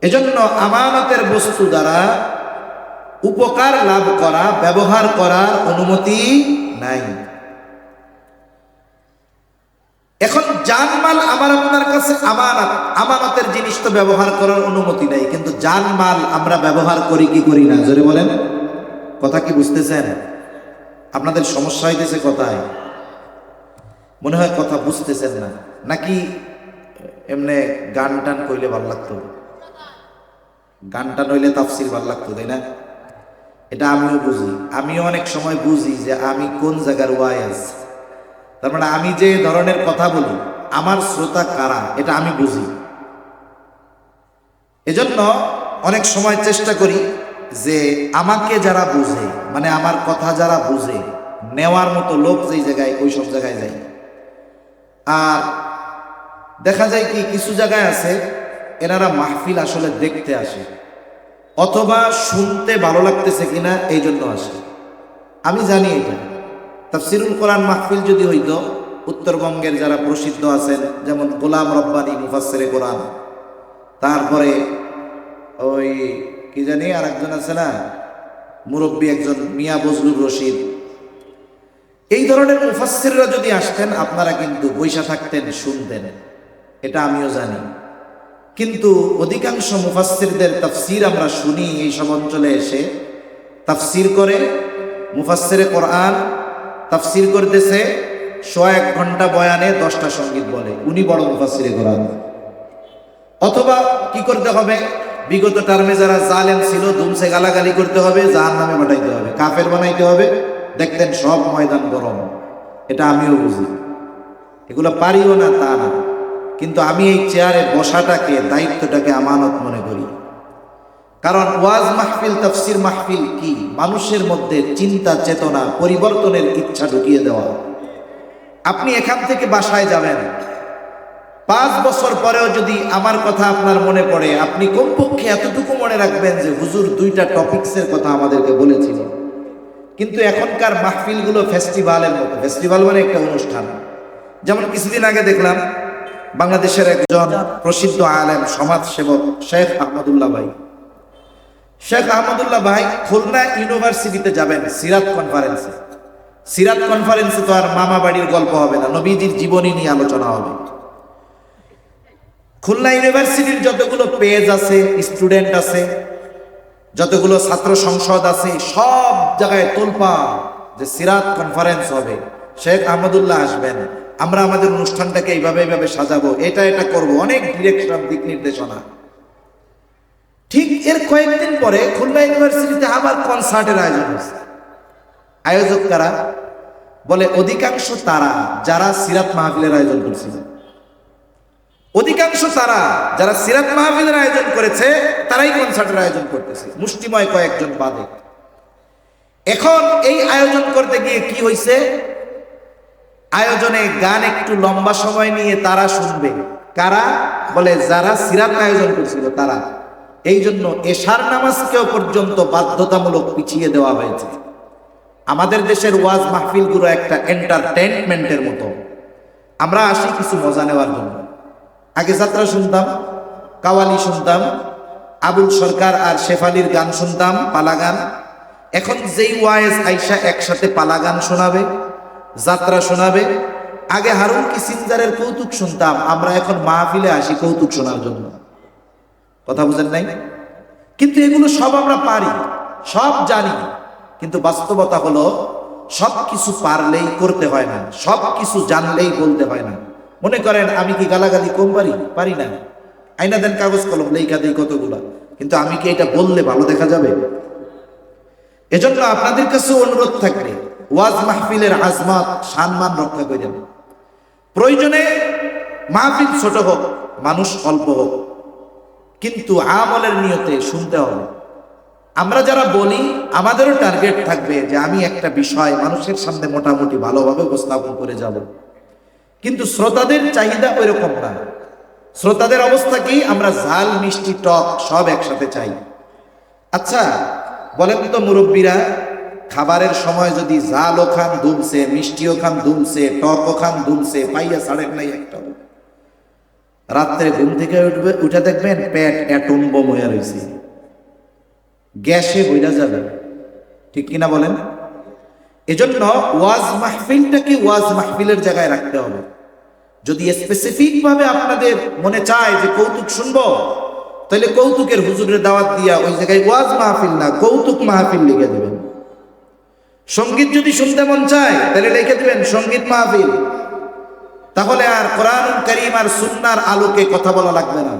এজন্য আমানতের বস্তু দ্বারা উপকার লাভ করা, ব্যবহার করার অনুমতি নাই। এখন জানমাল আমার আপনার কাছে আমানত, আমানতের জিনিস তো ব্যবহার করার অনুমতি নাই, কিন্তু জানমাল আমরা ব্যবহার করি কি করি না? জোরে বলেন। কথা কি বুঝতেছেন? আপনাদের সমস্যা হইতেছে কথায়? মনে হয় কথা বুঝতেছেন না, নাকি এমনি গান টান কইলে ভাল লাগতো? গান টান হইলে তাফসির ভাল লাগতো, তাই না? এটা আমিও বুঝি। আমিও অনেক সময় বুঝি যে আমি কোন জায়গার ওয়াইজ, তার মানে আমি যে ধরনের কথা বলি আমার শ্রোতা কারা, এটা আমি বুঝি। এজন্য অনেক সময় চেষ্টা করি যে আমাকে যারা বুঝে, মানে আমার কথা যারা বুঝে, নেওয়ার মতো লোক যেই জায়গায়, ওই সব জায়গায় যাই। আর দেখা যায় কি কিছু জায়গায় আছে এনারা মাহফিল আসলে দেখতে আসে, অথবা শুনতে ভালো লাগতেছে কিনা এই জন্য আসে। আমি জানি এটা। তাফসিরুল কোরআন মাহফিল যদি হইতো, উত্তরবঙ্গের যারা প্রসিদ্ধ আছেন, যেমন গোলাম রব্বানী মুফাসসিরে কোরআন, তারপরে ওই কি জানি আর একজন আছে না, মুরব্বী একজন মিয়া বজলুর রশিদ, এই ধরনের মুফাসসিররা যদি আসতেন আপনারা কিন্তু বইসা থাকতেন, শুনতেন। এটা আমিও জানি। কিন্তু অধিকাংশ মুফাসসিরদের তাফসীর আমরা শুনি এই সব অঞ্চলে এসে তাফসীর করে। মুফাসসিরে কোরআন তাফসীর করতেছে, 101 ঘন্টা বয়ানে 10টা সঙ্গীত বলে, উনি বড় মুফাসসিরে কোরআন। অথবা কি করতে হবে, বিগত টার্মে যারা জালেম ছিল দুমসে গালাগালি করতে হবে, জাহান্নামে পাঠাইতে হবে, কাফের বানাইতে হবে, দেখতেন সব ময়দান গরম। এটা আমিও বুঝি, এগুলো পারিও না তা না, কিন্তু আমি এই চেয়ারে বসাটাকে, দায়িত্বটাকে আমানত মনে করি। কারণ ওয়াজ মাহফিল, তাফসির মাহফিল কি মানুষের মধ্যে চিন্তা চেতনা পরিবর্তনের ইচ্ছা ঢুকিয়ে দেওয়া। আপনি এখান থেকে বাসায় যাবেন, 5 বছর পরেও যদি আমার কথা আপনার মনে পড়ে, আপনি কমপক্ষে এতটুকু মনে রাখবেন যে হুজুর 2টা টপিক্সের কথা আমাদেরকে বলেছিল। কিন্তু এখনকার মাহফিলগুলো ফেস্টিভ্যালের মতো। ফেস্টিভ্যাল মানে একটা অনুষ্ঠান। যেমন কিছুদিন আগে দেখলাম বাংলাদেশের একজন প্রসিদ্ধ আলেম, সমাজসেবক শেখ আহমদুল্লাহ ভাই, শেখ আহমদুল্লাহ ভাই খুলনা ইউনিভার্সিটিতে যাবেন সিরাত কনফারেন্সে। সিরাত কনফারেন্সে তো আর মামা বাড়ির গল্প হবে না, নবীজির জীবনী নিয়ে আলোচনা হবে। খুলনা ইউনিভার্সিটির যতগুলো পেজ আছে, স্টুডেন্ট আছে, যতগুলো ছাত্র সংসদ আছে, সব জায়গায় তোলপা যে সিরাত কনফারেন্স হবে, শেখ আহমদুল্লাহ আসবেন, আমরা আমাদের অনুষ্ঠানটাকে এইভাবে সাজাবো, এটা করব, অনেক ডিরেকশন, দিক নির্দেশনা। ঠিক এর কয়েকদিন পরে খুলনা ইউনিভার্সিটিতে আবার কনসার্টের আয়োজন হয়েছে। আয়োজক কারা? বলে অধিকাংশ তারা যারা সিরাত মাহফিলের আয়োজন করছিল, অধিকাংশ তারা যারা সিরাত মাহফিলের আয়োজন করেছে তারাই কনসার্টের আয়োজন করতেছে, মুষ্টিময় কয়েকজন বাদে। এখন এই আয়োজন করতে গিয়ে কি হয়েছে, আয়োজনে গান একটু লম্বা সময় নিয়ে তারা শুনবে, কারা বলে যারা সিরাত আয়োজন করছিল তারা। এই জন্য এশার নামাজকেও পর্যন্ত বাধ্যতামূলক পিছিয়ে দেওয়া হয়েছে। আমাদের দেশের ওয়াজ মাহফিলগুলো একটা এন্টারটেইনমেন্টের মতো, আমরা আসি কিছু মজা নেওয়ার জন্য। আগে যাত্রা শুনতাম, কাওয়ালি শুনতাম, আবুল সরকার আর শেফালির গান শুনতাম, পালা গান। এখন যেই ওয়াইজ আইসা একসাথে পালা গান শোনাবে, যাত্রা শোনাবে। আগে হারুন কিসিঞ্জারের কৌতুক শুনতাম, আমরা এখন মাহফিলে আসি কৌতুক শোনার জন্য। কথা বুঝেন নাই? কিন্তু এগুলো সব আমরা পারি, সব জানি, কিন্তু বাস্তবতা হলো সব কিছু পারলেই করতে হয় না, সব কিছু জানলেই বলতে হয় না। মনে করেন আমি কি গালাগালি কম পারি না? আইনা দেন কাগজ কলম, লেখা দেই কতগুলা, কিন্তু আমি কি এটা বললে ভালো দেখা যাবে? এজন্য আপনাদের কাছে অনুরোধ থাকবে, ওয়াজ মাহফিলের আজমত সম্মান রক্ষা করেন। প্রয়োজনে মাহফিল ছোট হোক, মানুষ অল্প হোক, কিন্তু আমলের নিয়তে শুনতে হবে। আমরা যারা বলি আমাদেরও টার্গেট থাকবে যে আমি একটা বিষয় মানুষের সামনে মোটামুটি ভালোভাবে উপস্থাপন করে যাব, কিন্তু শ্রোতাদের চাহিদা ওই রকম না। শ্রোতাদের অবস্থা কি? আমরা ঝাল মিষ্টি টক সব একসাথে চাই। আচ্ছা বলেন তো মুরব্বীরা, খাবারের সময় যদি ঝালও খান দুলছে, মিষ্টিও খান দুলছে, টকও খান দুলছে, পাইয়া ছাড়েন নাই একটাও। রাত্রে ঘুম থেকে উঠে দেখবেন পেট অ্যাটম বোম হয়ে রয়েছে, গ্যাসে বইরা যাবে, ঠিক কিনা বলেন? এজন্য ওয়াজ মাহফিলটাকে ওয়াজ মাহফিলের জায়গায় রাখতে হবে। যদি স্পেসিফিক ভাবে আপনাদের মনে চায় যে কৌতুক শুনবো, তাহলে কৌতুকের হুজুরের দাওয়াত দিয়া ওই জায়গায় ওয়াজ মাহফিল না কৌতুক মাহফিল লিখে দেবেন। সঙ্গীত যদি শুনতে মন চায় তাহলে লিখে দিবেন সঙ্গীত মাহফিল। তাহলে আর কোরআনুল কারীম আর সুন্নাহর আলোকে কথা বলা লাগবে না।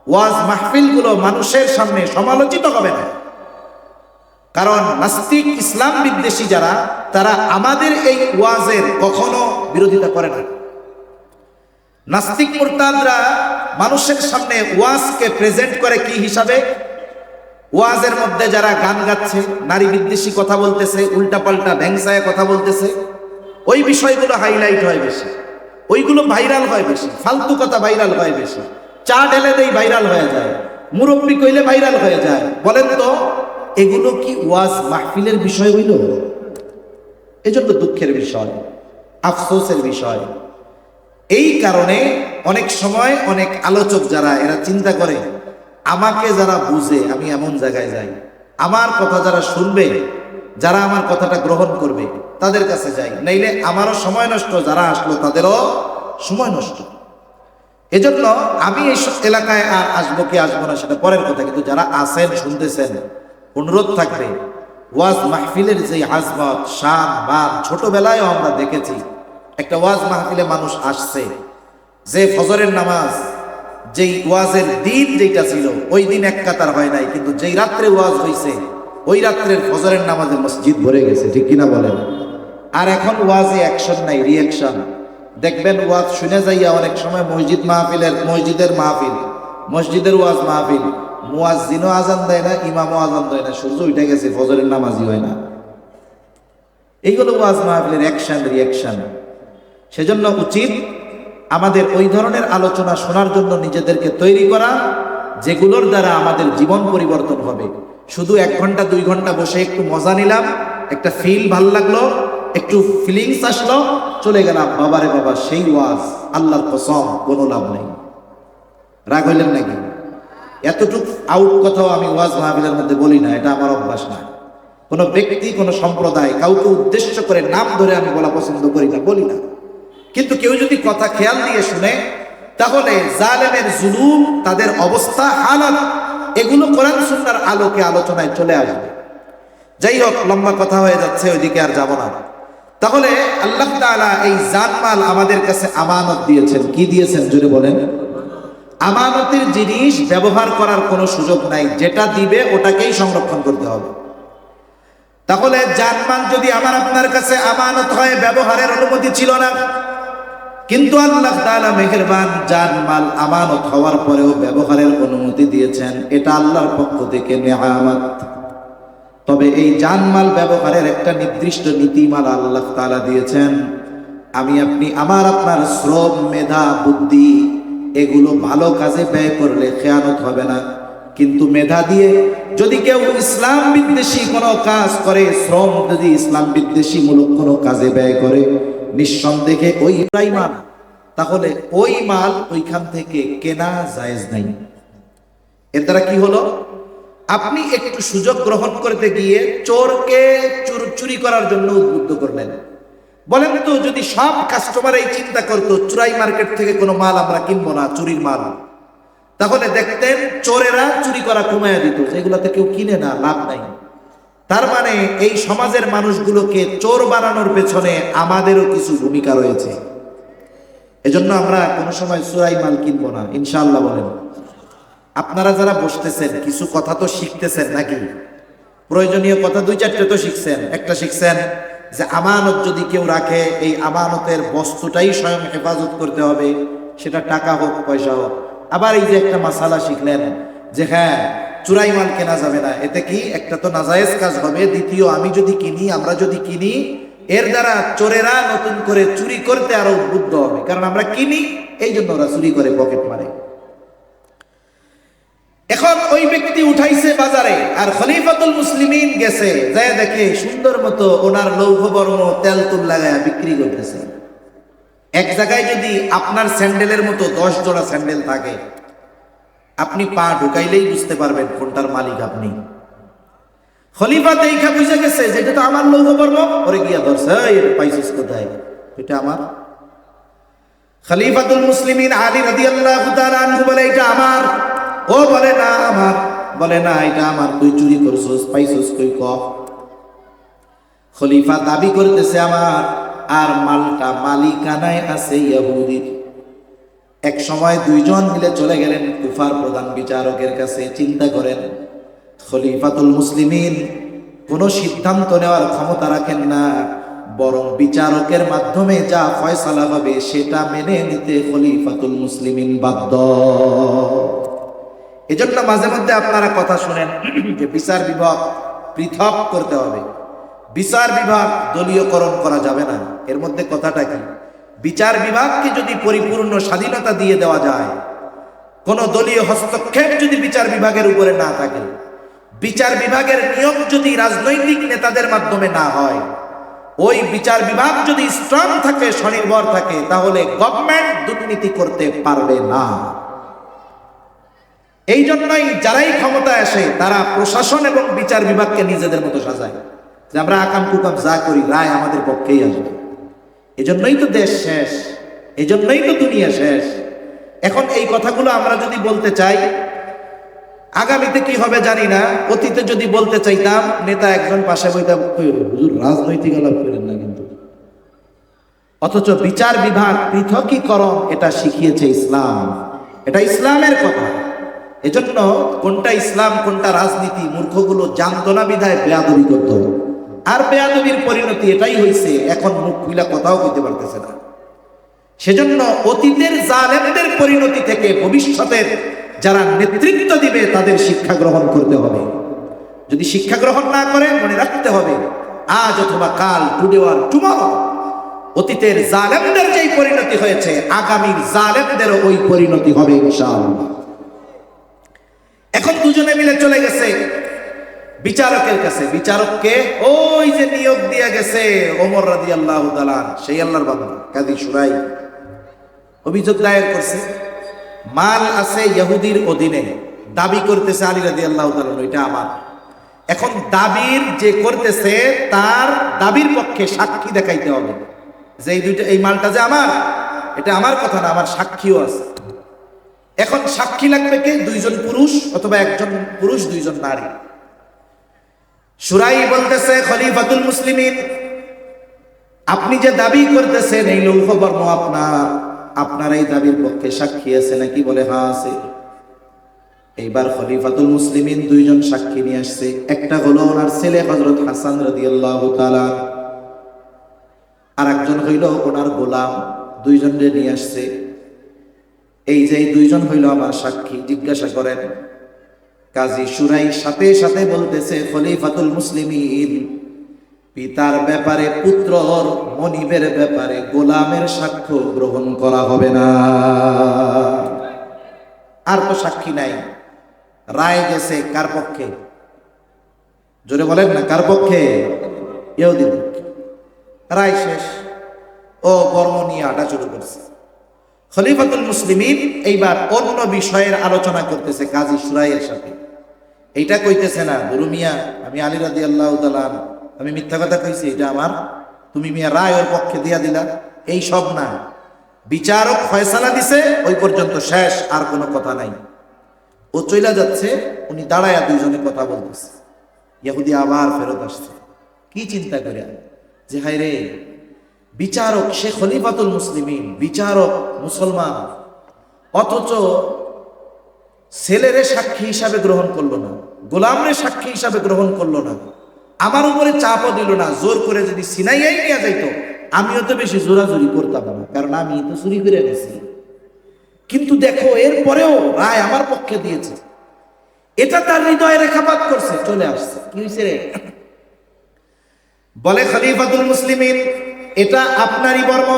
ওয়াজ মাহফিলগুলো মানুষের সামনে সমালোচিত হবে না, কারণ নাস্তিক ইসলাম বিদ্বেষী যারা, তারা আমাদের এই ওয়াজের কখনো বিরোধিতা করে না। নাস্তিক মুরতাদরা মানুষের সামনে ওয়াজকে প্রেজেন্ট করে কি হিসাবে? ওয়াজের মধ্যে যারা গান গাচ্ছে, নারী বিদ্বেষী কথা বলতেছে, উল্টাপাল্টা ভ্যাংসায় কথা বলতেছে, ওই বিষয়গুলো হাইলাইট হয় বেশি, ওইগুলো ভাইরাল হয় বেশি, ফালতু কথা ভাইরাল হয় বেশি। চা ঢেলে দেই ভাইরাল হয়ে যায়, মুরব্বি কইলে ভাইরাল হয়ে যায়। বলেন তো এগুলো কি ওয়াজ মাহফিলের বিষয় হইল? এজন্য দুঃখের বিষয়, আফসোসের বিষয়। এই কারণে অনেক সময় অনেক আলোচক যারা, এরা চিন্তা করে আমাকে যারা বুঝে আমি এমন জায়গায় যাই, আমার কথা যারা শুনবে, যারা আমার কথাটা গ্রহণ করবে তাদের কাছে যাই, নাইলে আমারও সময় নষ্ট, যারা আসলো তাদেরও সময় নষ্ট। এজন্য আমি এই এলাকায় আর আসবো কি আসবো না সেটা পরের কথা, কিন্তু যারা আসেন শুনতেছেন, অনুরোধ থাকবে ওয়াজ মাহফিলের যে আজমত শান মান, ছোটবেলায়ও আমরা দেখেছি একটা ওয়াজ মাহফিলে মানুষ আসছে, যে ফজরের নামাজ, যেই ওয়াজের দিন যেটা ছিল ওই দিন এক কাতার হয় নাই, কিন্তু যেই রাত্রে ওয়াজ হয়েছে ওই রাত্রের ফজরের নামাজে মসজিদ ভরে গেছে, ঠিক কিনা বলেন? আর এখন ওয়াজে অ্যাকশন নাই, রিয়াকশন। দেখবেন ওয়াজ শুনে যাইয়া অনেক সময় মসজিদের ওয়াজ মাহফিল, মুয়াজ্জিনও আজান দেয় না, ইমামও আজান দেয় না, সূর্য উঠে গেছে, ফজরের নামাজই হয় না। এইগুলো ওয়াজ মাহফিলের অ্যাকশন রিয়াকশন। সেজন্য উচিত আমাদের ওই ধরনের আলোচনা শোনার জন্য নিজেদেরকে তৈরি করা, যেগুলোর দ্বারা আমাদের জীবন পরিবর্তন হবে। শুধু 1 ঘন্টা 2 ঘন্টা বসে একটু মজা নিলাম, একটা ফিল ভাল লাগলো, একটু ফিলিংস আসলো, চলে গেলাম, বাবারে বাবা সেই ওয়াজ আল্লাহর কসম কোনো লাভ নেই। রাগ হইলেন নাকি? এতটুকু আউট কথাও আমি ওয়াজ মাহফিলের মধ্যে বলি না, এটা আমার অভ্যাস না। কোনো ব্যক্তি, কোনো সম্প্রদায়, কাউকে উদ্দেশ্য করে নাম ধরে আমি বলা পছন্দ করি না, বলি না। কিন্তু কেউ যদি কথা খেয়াল দিয়ে শুনে, তাহলে জালেমের জুলুম, তাদের অবস্থা, হালাত, এগুলো কোরআন সুন্নাহর আলোকে আলোচনায় চলে আসবে। যাই হোক, লম্বা কথা হয়ে যাচ্ছে, ওইদিকে আর যাব না। তাহলে আল্লাহ তাআলা এই জানমাল আমাদের কাছে আমানত দিয়েছেন। কি দিয়েছেন জোরে বলেন? আমানতের জিনিস ব্যবহার করার কোনো সুযোগ নাই, যেটা দিবে ওটাকেই সংরক্ষণ করতে হবে। তাহলে জানমাল যদি আমার আপনার কাছে আমানত হয়, ব্যবহারের অনুমতি ছিল না, কিন্তু আল্লাহ তাআলা মেহেরবান, জানমাল আমানত হওয়ার পরেও ব্যবহারের অনুমতি দিয়েছেন। এটা আল্লাহর পক্ষ থেকে নেয়ামত। তবে এই জানমাল ব্যবহারের একটা নির্দিষ্ট নীতিমালা আল্লাহ তাআলা দিয়েছেন। আমি আপনি আমার আপনার শ্রম, মেধা, বুদ্ধি এগুলো ভালো কাজে ব্যয় করলে খেয়ানত হবে না। কিন্তু মেধা দিয়ে যদি কেউ ইসলাম বিদ্বেষী কোনো কাজ করে, শ্রম যদি ইসলাম বিদ্বেষী মূলক কোনো কাজে ব্যয় করে, নিঃসন্দেহে ওই মাল, তাহলে ওই মাল ওইখান থেকে কেনা জায়েজ নাই। এর দ্বারা কি হলো? আপনি একটু সুযোগ গ্রহণ করতে গিয়ে চোরকে চুরি করার জন্য উদ্বুদ্ধ করলেন। বলেন তো, যদি সব কাস্টমার এই চিন্তা করতো চুরাই মার্কেট থেকে কোনো মাল আমরা কিনবো না, চুরির মাল, তাহলে দেখতেন চোরেরা চুরি করা কমায়া দিত, যেগুলোতে কেউ কিনে না, লাভ নাই। তার মানে এই সমাজের মানুষগুলোকে চোর বানানোর পেছনে আমাদেরও কিছু ভূমিকা রয়েছে। এজন্য আমরা কোনো সময় চুরাই মাল কিনবো না, ইনশাআল্লাহ। বলেন, আপনারা যারা বসতেছেন কিছু কথা তো শিখতেছেন নাকি? প্রয়োজনীয় কথা 2-4টে তো শিখছেন। একটা শিখছেন যে আমানত যদি কেউ রাখে, এই আমানতের বস্তুটাই স্বয়ং হেফাজত করতে হবে, সেটা টাকা হোক পয়সা হোক। আবার এই যে একটা মাসালা শিখলেন যে হ্যাঁ, চুরাই মাল কেনা যাবে না। এতে কি একটা তো নাজায়েজ কাজ হবে, দ্বিতীয় আমি যদি কিনি, আমরা যদি কিনি, এর দ্বারা চোরেরা নতুন করে চুরি করতে আরো উদ্বুদ্ধ হবে, কারণ আমরা কিনি, এই জন্য ওরা চুরি করে, পকেট মারে। এখন ওই ব্যক্তি উঠাইছে বাজারে, আর খলিফাতুল মুসলিমিন গেছে, যায় দেখে সুন্দর মতো ওনার লৌহবর্ণ তেল তুল লাগায় বিক্রি করতেছে। এক জায়গায় যদি আপনার স্যান্ডেলের মতো 10 জোড়া স্যান্ডেল থাকে, আপনি পা ঢুকাইলেই বুঝতে পারবেন কোনটার মালিক আপনি। খলিফা দেখা বুঝে গেছে যে এটা তো আমার লৌহবর্ণ, ওরে গিয়া ধরছে, এটা পাইছিস কোথায়? এটা আমার। খলিফাতুল মুসলিমিন আলী রাদিয়াল্লাহু তাআলা আনহু বলে এটা আমার। ও বলে না আমার, বলে না এটা আমার। তুই চুরি করছস, পাইছস কই ক? খলিফা দাবি করতেছে আমার, আর মালটা মালিকানায় আছে ইহুদির। এক সময় 2 জন মিলে চলে গেলেন কুফার প্রধান বিচারকের কাছে। চিন্তা করেন, খলিফাতুল মুসলিমিন কোনো সিদ্ধান্ত নেওয়ার ক্ষমতা রাখেন না, বরং বিচারকের মাধ্যমে যা ফয়সালা হবে সেটা মেনে নিতে খলিফাতুল মুসলিমিন বাধ্য। এজন্য মাঝে মধ্যে আপনারা কথা শুনেন যে বিচার বিভাগ পৃথক করতে হবে, বিচার বিভাগ দলীয়করণ করা যাবে না। এর মধ্যে কথাটা কি? বিচার বিভাগকে যদি পরিপূর্ণ স্বাধীনতা দিয়ে দেওয়া যায়, কোন দলীয় হস্তক্ষেপ যদি বিচার বিভাগের উপরে না থাকে, বিচার বিভাগের নিয়োগ যদি রাজনৈতিক নেতাদের মাধ্যমে না হয়, ওই বিচার বিভাগ যদি স্ট্রং থাকে, স্বনির্ভর থাকে, তাহলে গভর্নমেন্ট দুর্নীতি করতে পারবে না। এই জন্যই যারাই ক্ষমতায় আসে তারা প্রশাসন এবং বিচার বিভাগকে নিজেদের মতো সাজায়, যে আমরা আকাম কুকাম যা করি রায় আমাদের পক্ষেই আসবে। এজন্যই তো দেশ শেষ, এজন্যই তো দুনিয়া শেষ। এখন এই কথাগুলো আমরা যদি বলতে চাই, আগামীতে কি হবে জানি না। অতীতে যদি বলতে চাইতাম, নেতা একজন পাশে বইতাম, হুজুর রাজনৈতিক আলাপ করেন না কিন্তু। অথচ বিচার বিভাগ পৃথকীকরণ এটা শিখিয়েছে ইসলাম, এটা ইসলামের কথা। এজন্য কোনটা ইসলাম কোনটা রাজনীতি মূর্খগুলো জানতো না, বিধায় বেয়াদবি করত। আর বেয়াদবির পরিণতি এটাই হয়েছে, এখন মুখ খুলে কথাও কইতে পারতেছে না। সেজন্য অতীতের জালেমদের পরিণতি থেকে ভবিষ্যতের যারা নেতৃত্ব দিবে তাদের শিক্ষা গ্রহণ করতে হবে। যদি শিক্ষা গ্রহণ না করে, মনে রাখতে হবে আজ অথবা কাল, টুডে অর টুমরো, অতীতের জালেমদের যেই পরিণতি হয়েছে, আগামীর জালেমদেরও ওই পরিণতি হবে ইনশাআল্লাহ। এখন দুজনে মিলে চলে গেছে বিচারকের কাছে। বিচারককে ওই যে নিয়োগ দিয়ে গেছে ওমর রাদিয়াল্লাহু তাআলা, সেই আল্লাহর বান্দা কাজী শুরাই, অভিযোগ দায়ের করছে। মাল আছে ইহুদির অধীনে, দাবি করতেছে আলী রাদিয়াল্লাহু তাআলা এটা আমার। এখন দাবির যে করতেছে তার দাবির পক্ষে সাক্ষী দেখাইতে হবে যে এই মালটা যে আমার, এটা আমার কথা না, আমার সাক্ষীও আছে। এখন সাক্ষী লাগবে কে? 2 জন পুরুষ অথবা 1 জন পুরুষ 2 জন নারী। শুরাই বলতেছে, খলিফাতুল মুসলিমিন, আপনি যে দাবি করতেছেন এই লৌহবর্ণ আপনার এই দাবির পক্ষে সাক্ষী আছে নাকি? বলে হ্যাঁ আছে। এইবার খলিফাতুল মুসলিমিন 2 জন সাক্ষী নিয়ে আসছে। একটা হলো ওনার ছেলে হযরত হাসান রাদিয়াল্লাহু তাআলা, আর একজন হইল ওনার গোলাম। 2 জনকে নিয়ে আসছে। এই যে 2 জন হইল আমার সাক্ষী। জিজ্ঞাসা করেন, কাজী শুরাই সাথে সাথে বলতেছে, খলিফাতুল মুসলিমিন, পিতার ব্যাপারে পুত্রর মনিবের ব্যাপারে গোলামের সাক্ষ্য গ্রহণ করা হবে না। আর তো সাক্ষী নাই, রায় গেছে কার পক্ষে? জোরে বলেন না, কার পক্ষে? ইহুদির পক্ষে। রায় শেষ, ও কর্ম নিয়ে আটা শুরু করছে। খলিফাতুল মুসলিমিন এইবার অন্য বিষয়ের আলোচনা করতেছে কাজী শুরাইয়ের সাথে। এইটা কইতেছে না, গুরু মিয়া আমি আলী রাদিয়াল্লাহু তাআলা আমি মিথ্যা কথা কইছি, এটা আমার, তুমি মিয়া রায় ওর পক্ষে দিয়া দিলা, এই সব না। বিচারক ফয়সালা দিছে, ওই পর্যন্ত শেষ, আর কোনো কথা নাই। ও চইলা যাচ্ছে, উনি দাঁড়ায়া দুইজনে কথা বলতেছে। ইহুদি আবার ফেরত আসছে, কি চিন্তা করে যে হায় রে, বিচারক সে খলিফাতুল মুসলিমিন, বিচারক মুসলমান, অথচ ছেলেরে সাক্ষী হিসাবে গ্রহণ করলো না, গোলামরে সাক্ষী হিসাবে গ্রহণ করলো না, আমার উপরে চাপও দিল না। জোর করে যদি সিনাইয়াই নিয়ে যাইতো, আমিও তো বেশি জোরাজোরি করতাম না, কারণ আমি তো চুরি করে গেছি। কিন্তু দেখো, এরপরেও রায় আমার পক্ষে দিয়েছে, এটা তার হৃদয়ে রেখাপাত করছে, চলে আসছে। কি হয়েছে রে? বলে খলিফাতুল মুসলিমিন, এটা আপনারই বর্ম।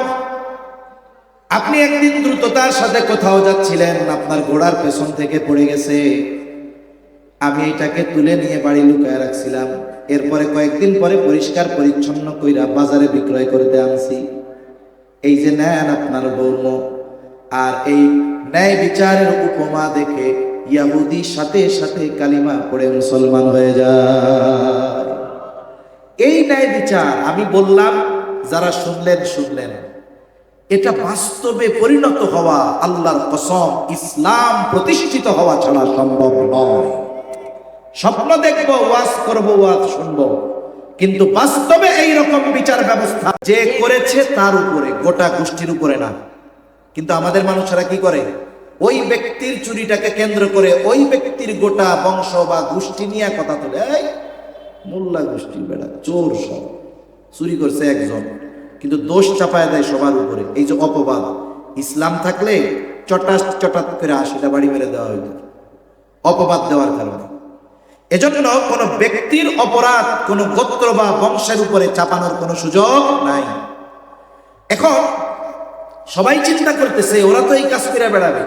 আপনি একদিন দ্রুততার সাথে কোথাও যাচ্ছিলেন, আপনার ঘোড়ার পেছন থেকে পড়ে গেছে, আমি এটাকে তুলে নিয়ে বাড়ি লুকায় রাখছিলাম। এরপরে কয়েকদিন পরে পরিষ্কার পরিচ্ছন্ন কইরা বাজারে বিক্রয় করতে আনছি। এই যে নেন আপনার বর্ম। আর এই ন্যায় বিচারের উপমা দেখে ইহুদি সাথে সাথে কালিমা পড়ে মুসলমান হয়ে যায়। এই ন্যায় বিচার আমি বললাম, যারা শুনলেন শুনলেন, এটা বাস্তবে পরিণত হওয়া আল্লাহর কসম ইসলাম প্রতিষ্ঠিত হওয়া ছাড়া সম্ভব নয়। স্বপ্ন দেখবো, ওয়াজ করবো, ওয়াজ শুনবো, কিন্তু বাস্তবে এই রকম বিচার ব্যবস্থা যে করেছে তার উপরে, গোটা গোষ্ঠীর উপরে না। কিন্তু আমাদের মানুষেরা কি করে, ওই ব্যক্তির চুরিটাকে কেন্দ্র করে ওই ব্যক্তির গোটা বংশ বা গোষ্ঠী নিয়ে কথা তোলে। এই মোল্লা গোষ্ঠী বেড়া চোর, সব চুরি করছে একজন, কিন্তু দোষ চাপায় দেয় সবার উপরে। এই যে অপবাদ, ইসলাম থাকলে চটাস চটাত করে 80টা বাড়ি মেরে দেওয়া হইত অপবাদ দেওয়ার কারণে। এজন্য কোন ব্যক্তির অপরাধ কোন গোত্র বা বংশের উপরে চাপানোর কোনো সুযোগ নাই। এখন সবাই চিন্তা করতেছে, ওরা তো এই কাজ করে বেড়াবে।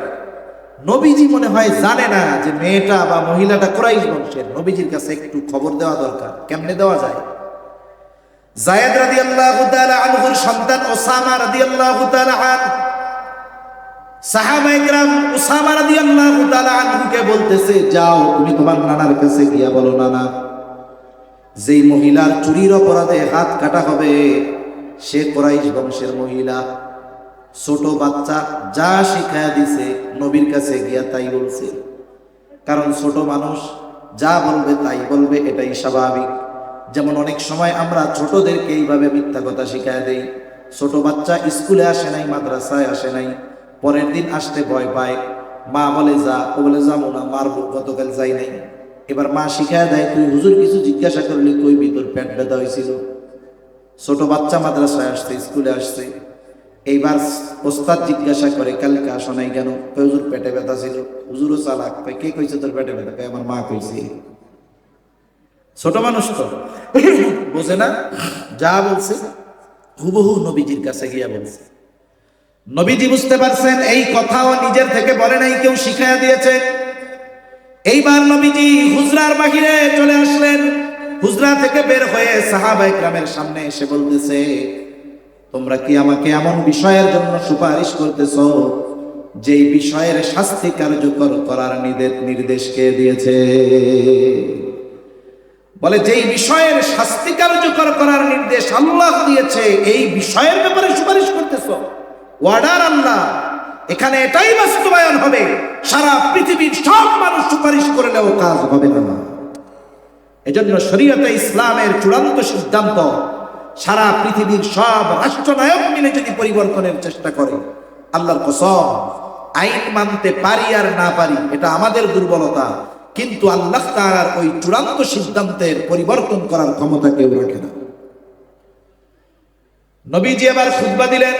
নবীজি মনে হয় জানে না যে মেয়েটা বা মহিলাটা কুরাইশ বংশের। নবীজির কাছে একটু খবর দেওয়া দরকার। কেমনে দেওয়া যায়? যায়েদ রাদিয়াল্লাহু তাআলা আনহুর সন্তান ওসামা রাদিয়াল্লাহু তাআলা আনহু, সাহাবায়ে কেরাম ওসামা রাদিয়াল্লাহু তাআলা আনহুকে বলতেছে, যাও তুমি তোমার নানার কাছে গিয়া বলো, নানা, যেই মহিলার চুরির অপরাধে হাত কাটা হবে সে কুরাইশ বংশের মহিলা। ছোট বাচ্চা যা শিখায়া দিছে নবীর কাছে গিয়া তাই বলছে, কারণ ছোট মানুষ যা বলবে তাই বলবে, এটাই স্বাভাবিক। যেমন অনেক সময় আমরা ছোটদেরকে এইভাবে মিথ্যা কথা শিখায় দেই। ছোট বাচ্চা স্কুলে আসে নাই, মাদ্রাসায় আসে নাই, পরের দিন আসতে ভয় পায়, মা বলে যা, ও বলে যাবো না, মারবো, গতকাল যাই নাই। এবার মা শিখায় দেয়, তুই হুজুর কিছু জিজ্ঞাসা করলি, কই ভিতর পেট ব্যথা হয়েছিল। ছোট বাচ্চা মাদ্রাসায় আসছে, স্কুলে আসছে, এইবার ওস্তাদ জিজ্ঞাসা করে, কালকে আসো নাই কেন? হুজুর পেটে ব্যথা ছিল। হুজুরও চালাক, কে কইছে তোর পেটে ব্যথা? আমার মা কইছে। ছোট মানুষ তো বোঝে না, যা বলছে হুবহু নবীজির কাছে গিয়া বলছে। নবীজি বুঝতে পারছেন এই কথাও নিজের থেকে বলে নাই, কেউ শিখাইয়া দিয়েছে। এইবার নবীজি হুজরার বাহিরে চলে আসলেন। হুজরা থেকে বের হয়ে সাহাবায়ে কেরামের সামনে এসে বলতেছে, তোমরা কি আমাকে এমন বিষয়ের জন্য সুপারিশ করতেছো যেই বিষয়ের শাস্তি কার্যকর করার নির্দেশ কে দিয়েছে? বলে, যেই বিষয়ের শাস্তি কার্যকর করার নির্দেশ আল্লাহ দিয়েছে, এই বিষয়ের ব্যাপারে সুপারিশ করতেছো? ওয়ার্ডার আল্লাহ, এখানে এটাই বাস্তবায়ন হবে। সারা পৃথিবীর সব মানুষ সুপারিশ করলেও কাজ হবে না। এজন্য শরীয়তে ইসলামের চূড়ান্ত সিদ্ধান্ত, সারা পৃথিবীর সব রাষ্ট্রনায়ক মিলে যদি পরিবর্তনের চেষ্টা করে, আল্লাহর কসম, আইন মানতে পারি আর না পারি এটা আমাদের দুর্বলতা, কিন্তু আল্লাহ তাআলার ওই চূড়ান্ত সিদ্ধান্তের পরিবর্তন করার ক্ষমতা কেউ রাখে না। নবীজি এবার খুতবা দিলেন।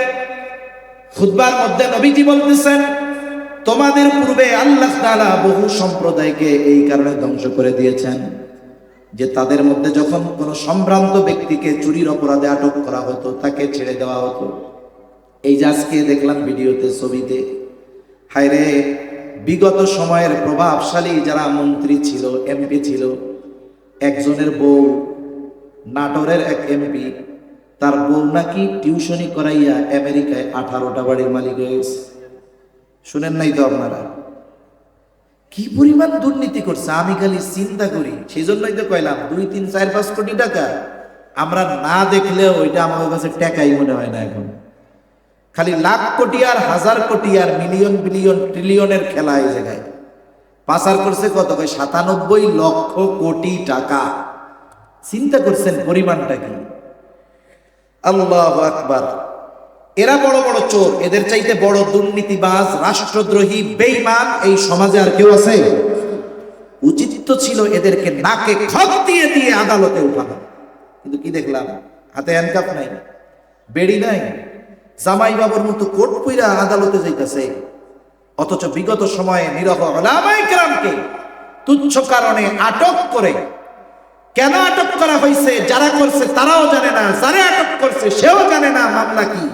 খুতবার মধ্যে নবীজি বলতেছেন, তোমাদের পূর্বে আল্লাহ তাআলা বহু সম্প্রদায়কে এই কারণে ধ্বংস করে দিয়েছেন যে তাদের মধ্যে যখন কোনো সম্ভ্রান্ত ব্যক্তিকে চুরির অপরাধে আটক করা হতো তাকে ছেড়ে দেওয়া হতো। এই যে আজকে দেখলাম ভিডিওতে, ছবিতে, হায়রে বিগত সময়ের প্রভাবশালী যারা মন্ত্রী ছিল, এমপি ছিল, একজনের বউ, নাটোরের এক এমপি, তার বউ নাকি টিউশনি করাইয়া আমেরিকায় 18টা বাড়ির মালিক হয়ে গেছে। শুনেন নাই তো আপনারা? কি পরিমাণ দুর্নীতি করছে আমি খালি চিন্তা করি। সেই জন্যই তো কইলাম 2, 3, 4, 5 কোটি টাকা আমরা না দেখলেও ওইটা আমাদের কাছে টাকাই মনে হয় না। এখন খালি লাখ কোটি আর হাজার কোটি আর মিলিয়ন বিলিয়ন ট্রিলিয়নের খেলা এই জায়গায়। পাচার করছে কত? 97 লক্ষ কোটি টাকা। চিন্তা করছেন পরিমাণটা কি? আল্লাহু আকবার। এরা বড় বড় চোর, এদের চাইতে বড় দুর্নীতিবাজ, রাষ্ট্রদ্রোহী, বেঈমান এই সমাজে আর কেউ আছে? উচিত তো ছিল এদেরকে নাকে খত দিয়ে দিয়ে আদালতে উঠানো। কিন্তু কি দেখলাম? হাতে হ্যান্ডকাপ নাই, বেড়ি নাই, জামাই বাবুর মতো কোট পইরা আদালতে যাইতেছে। অথচ বিগত সময়ে নিরহ উলামায়ে কেরামকে তুচ্ছ কারণে আটক করে, কেন আটক করা হয়েছে যারা করছে তারাও জানে না, যারা আটক করছে সেও জানে না মামলা কি।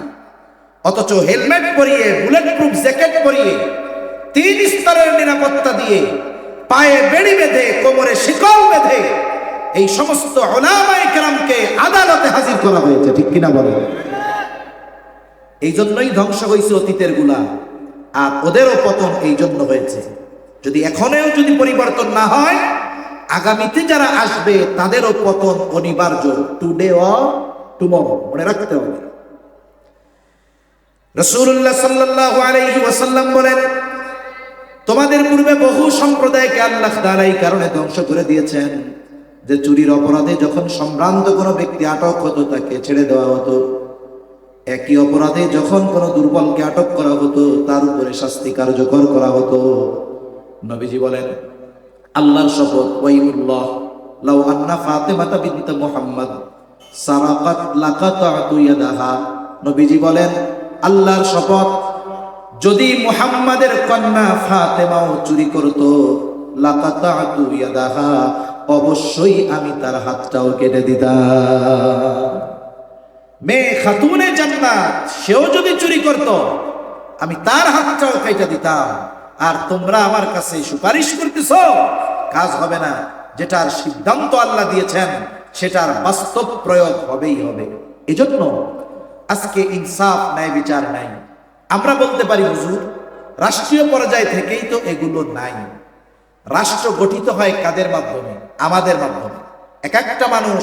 অথচ হেলমেট পরিয়ে, বুলেট প্রুফ জ্যাকেট পরিয়ে, 3 স্তরের নিরাপত্তা দিয়ে, পায়ে বেড়ি বেঁধে, কোমরে শিকল বেঁধে এই সমস্ত উলামায়ে কেরামকে আদালতে হাজির করা হয়েছে। ঠিক কিনা বলেন? এই জন্যই ধ্বংস হয়েছে অতীতের গুলা, আর ওদেরও পতন এই জন্য হয়েছে। যদি এখনেও যদি পরিবর্তন না হয়, আগামীতে যারা আসবে তাদেরও পতন অনিবার্য, টুডে অর টুমরো। মনে রাখতে হবে। রাসূলুল্লাহ সাল্লাল্লাহু আলাইহি ওয়াসাল্লাম বলেন, তোমাদের পূর্বে বহু সম্প্রদায়কে আল্লাহ তাআলা এই কারণে ধ্বংস করে দিয়েছেন যে চুরির অপরাধে যখন সম্ভ্রান্ত কোনো ব্যক্তি আটক হতো তাকে ছেড়ে দেওয়া হতো। একই অপরাধে যখন কোনো দুর্বলকে আটক করা হতো তার উপরে শাস্তি কার্যকর করা হতো। নবীজি বলেন, আল্লাহর শপথ, ওয়াইমুল্লাহ লাউ আন্না ফাতিমাতা বিনত মুহাম্মদ সারাকাত লাকাতাতু ইয়াদাহা। নবীজি বলেন, আল্লাহর শপথ, যদি মুহাম্মাদের কন্যা ফাতেমাও চুরি করত, লাকাতাতু ইয়াদাহা, অবশ্যই আমি তার হাতটাও কেটে দিতাম। মেয়ে খাতুনে জান্নাত, সেও যদি চুরি করত আমি তার হাতটাও কেটে দিতাম। আর তোমরা আমার কাছে সুপারিশ করতেছ, কাজ হবে না। যেটার সিদ্ধান্ত আল্লাহ দিয়েছেন সেটার বাস্তব প্রয়োগ হবেই হবে। এজন্য আজকে ইনসাফ, ন্যায় বিচার নাই। আমরা বলতে পারি হুজুর রাষ্ট্রীয় পর্যায় থেকেই তো এগুলো নাই। রাষ্ট্র গঠিত হয় কাদের মাধ্যমে? আমাদের মাধ্যমে। এক একটা মানুষ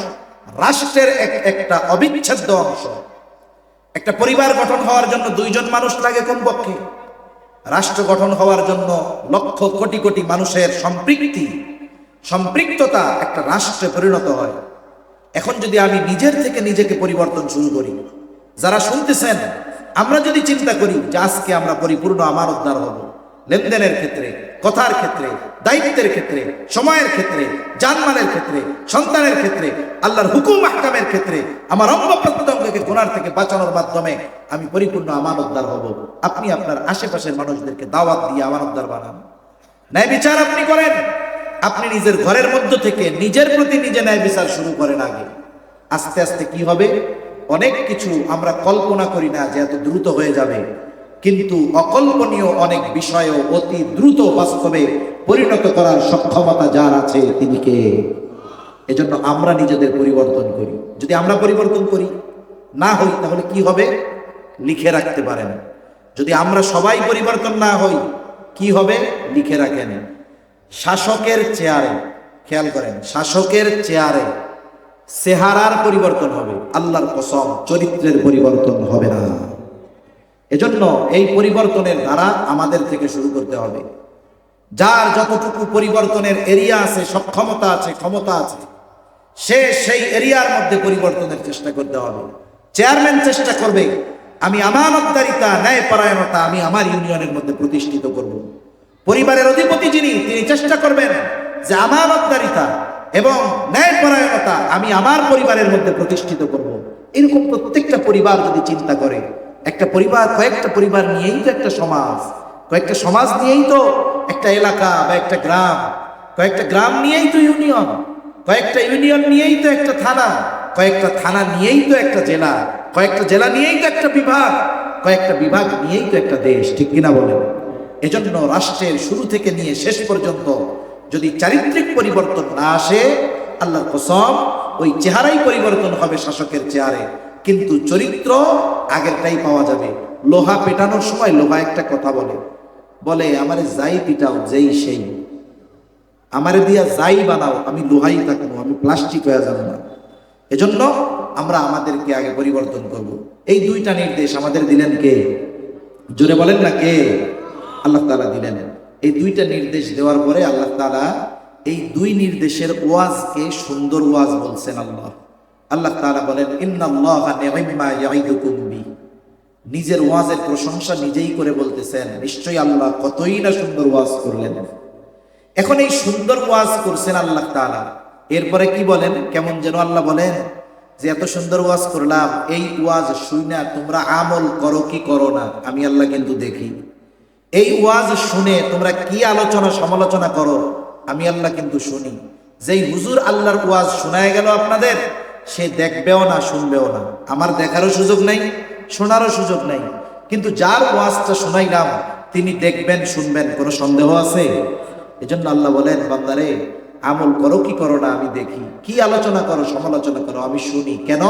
রাষ্ট্রের একটা অবিচ্ছেদ্য অংশ। একটা পরিবার গঠন হওয়ার জন্য 2 জন মানুষ লাগে কমপক্ষে। রাষ্ট্র গঠন হওয়ার জন্য লক্ষ কোটি কোটি মানুষের সম্পৃক্ততা একটা রাষ্ট্রে পরিণত হয়। এখন যদি আমি নিজের থেকে নিজেকে পরিবর্তন শুরু করি, যারা শুনতেছেন, আমরা যদি চিন্তা করি যে আজকে আমরা পরিপূর্ণ আমানতদার হব, লেনদেনের ক্ষেত্রে, কথার ক্ষেত্রে, দায়িত্বের ক্ষেত্রে, সময়ের ক্ষেত্রে, জানমালের ক্ষেত্রে, সন্তানের ক্ষেত্রে, আল্লাহর হুকুম আহকামের ক্ষেত্রে, আমার অঙ্গ প্রত্যঙ্গকে গুনাহ থেকে বাঁচানোর মাধ্যমে আমি পরিপূর্ণ আমানতদার হব। আপনি আপনার আশেপাশের মানুষদেরকে দাওয়াত দিয়ে আমানতদার বানান। ন্যায় বিচার আপনি করেন। আপনি নিজের ঘরের মধ্য থেকে নিজের প্রতি নিজে ন্যায় বিচার শুরু করেন আগে। আস্তে আস্তে কি হবে? অনেক কিছু আমরা কল্পনা করি না যে এত দ্রুত হয়ে যাবে, কিন্তু অকল্পনীয় অনেক বিষয়ও অতি দ্রুত বাস্তবে পরিণত করার সক্ষমতা যার আছে তিনি কে? এজন্য আমরা নিজেদের পরিবর্তন করি। যদি আমরা পরিবর্তন করি না হই তাহলে কি হবে? লিখে রাখতে পারেন। যদি আমরা সবাই পরিবর্তন না হই কি হবে? লিখে রাখেন। শাসকের চেয়ারে, খেয়াল করেন, শাসকের চেয়ারে চেহারার পরিবর্তন হবে, আল্লাহর কসম চরিত্রের পরিবর্তন হবে না। এজন্য এই পরিবর্তনের ধারা আমাদের থেকে শুরু করতে হবে। যার যতটুকু পরিবর্তনের এরিয়া আছে, সক্ষমতা আছে, ক্ষমতা আছে, সে সেই এরিয়ার মধ্যে পরিবর্তনের চেষ্টা করতে হবে। চেয়ারম্যান চেষ্টা করবে আমি আমানতদারিতা, ন্যায়পরায়ণতা আমি আমার ইউনিয়নের মধ্যে প্রতিষ্ঠিত করব। পরিবারের অধিপতি যিনি, তিনি চেষ্টা করবেন যে আমানতদারিতা এবং ন্যায়পরায়ণতা আমি আমার পরিবারের মধ্যে প্রতিষ্ঠিত করব। এরকম প্রত্যেকটা পরিবার যদি চিন্তা করে, একটা পরিবার কয়েকটা পরিবার নিয়েই তো একটা সমাজ, কয়েকটা সমাজ নিয়েই তো একটা এলাকা বা একটা গ্রাম, কয়েকটা গ্রাম নিয়েই তো ইউনিয়ন, কয়েকটা ইউনিয়ন নিয়েই তো একটা থানা, কয়েকটা থানা নিয়েই তো একটা জেলা, কয়েকটা জেলা নিয়েই তো একটা বিভাগ, কয়েকটা বিভাগ নিয়েই তো একটা দেশ, ঠিক কিনা বলেন? এজন্য রাষ্ট্রের শুরু থেকে নিয়ে শেষ পর্যন্ত যদি চারিত্রিক পরিবর্তন না আসে, আল্লাহর কসম ওই চেহারাই পরিবর্তন হবে শাসকের চেহারে, কিন্তু চরিত্র আগেরটাই পাওয়া যাবে। লোহা পেটানোর সময় লোহা একটা কথা বলে, বলে আমারে যাই পিটাও যেই সেই, আমারে দিয়া যাই বানাও আমি লোহাই থাকবো, আমি প্লাস্টিক হয়ে যাব না। এজন্য আমরা আমাদেরকে আগে পরিবর্তন করব। এই দুইটা নির্দেশ আমাদের দিলেন কে? জোরে বলেন না কে? আল্লাহ তাআলা দিলেন। এই দুইটা নির্দেশ দেওয়ার পরে আল্লাহ তাআলা এই দুই নির্দেশের ওয়াজকে সুন্দর ওয়াজ বলছেন। আল্লাহ তাআলা বলেন ইন্নাল্লাহা নি'মা ইয়াইদুকুম বি। নিজের ওয়াজের প্রশংসা নিজেই করে বলতেছেন, নিশ্চয়ই আল্লাহ কতই না সুন্দর ওয়াজ করলেন। এখন এই সুন্দর ওয়াজ করছেন আল্লাহ তাআলা, এরপরে কি বলেন? কেমন যেন আল্লাহ বলেন যে এত সুন্দর ওয়াজ করলাম, এই ওয়াজ শুনে তোমরা আমল করো কি করো না আমি আল্লাহ কিন্তু দেখি। এই ওয়াজ শুনে তোমরা কি আলোচনা সমালোচনা করো আমি আল্লাহ কিন্তু শুনি। যেই হুজুর আল্লাহর ওয়াজ শোনায় গেল আপনাদের, সে দেখবেও না শুনবেও না, আমার দেখারও সুযোগ নাই, শোনারও সুযোগ নাই। কিন্তু যার ওয়াজটা শোনাইলাম তিনি দেখবেন শুনবেন, কোনো সন্দেহ আছে? এজন্য আল্লাহ বলেন বান্দারে আমল করো কি করো না আমি দেখি, কি আলোচনা করো সমালোচনা করো আমি শুনি। কেন?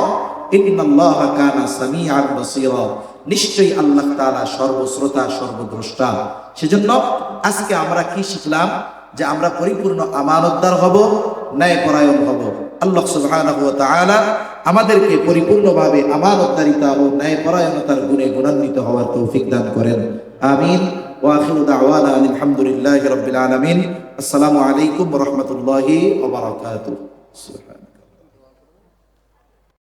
ইন্নাল্লাহা কানা সামিআন বাসীরা, নিশ্চয়ই আল্লাহ তাআলা সর্বশ্রোতা সর্বদ্রষ্টা। সেজন্য আজকে আমরা কি শিখলাম? যে আমরা পরিপূর্ণ আমানতদার হব, ন্যায়পরায়ণ হব। আল্লাহ সুবহানাহু ওয়া তাআলা আমাদেরকে পরিপূর্ণভাবে আমানতদারিতা ও ন্যায়পরায়ণতার গুণে গুণান্বিত হওয়ার তৌফিক দান করেন। আমিন। ওয়া আখিরু দাওয়ানা আলহামদুলিল্লাহি রাব্বিল আলামিন। আসসালামু আলাইকুম ওয়া রাহমাতুল্লাহি ওয়া বারাকাতুহু।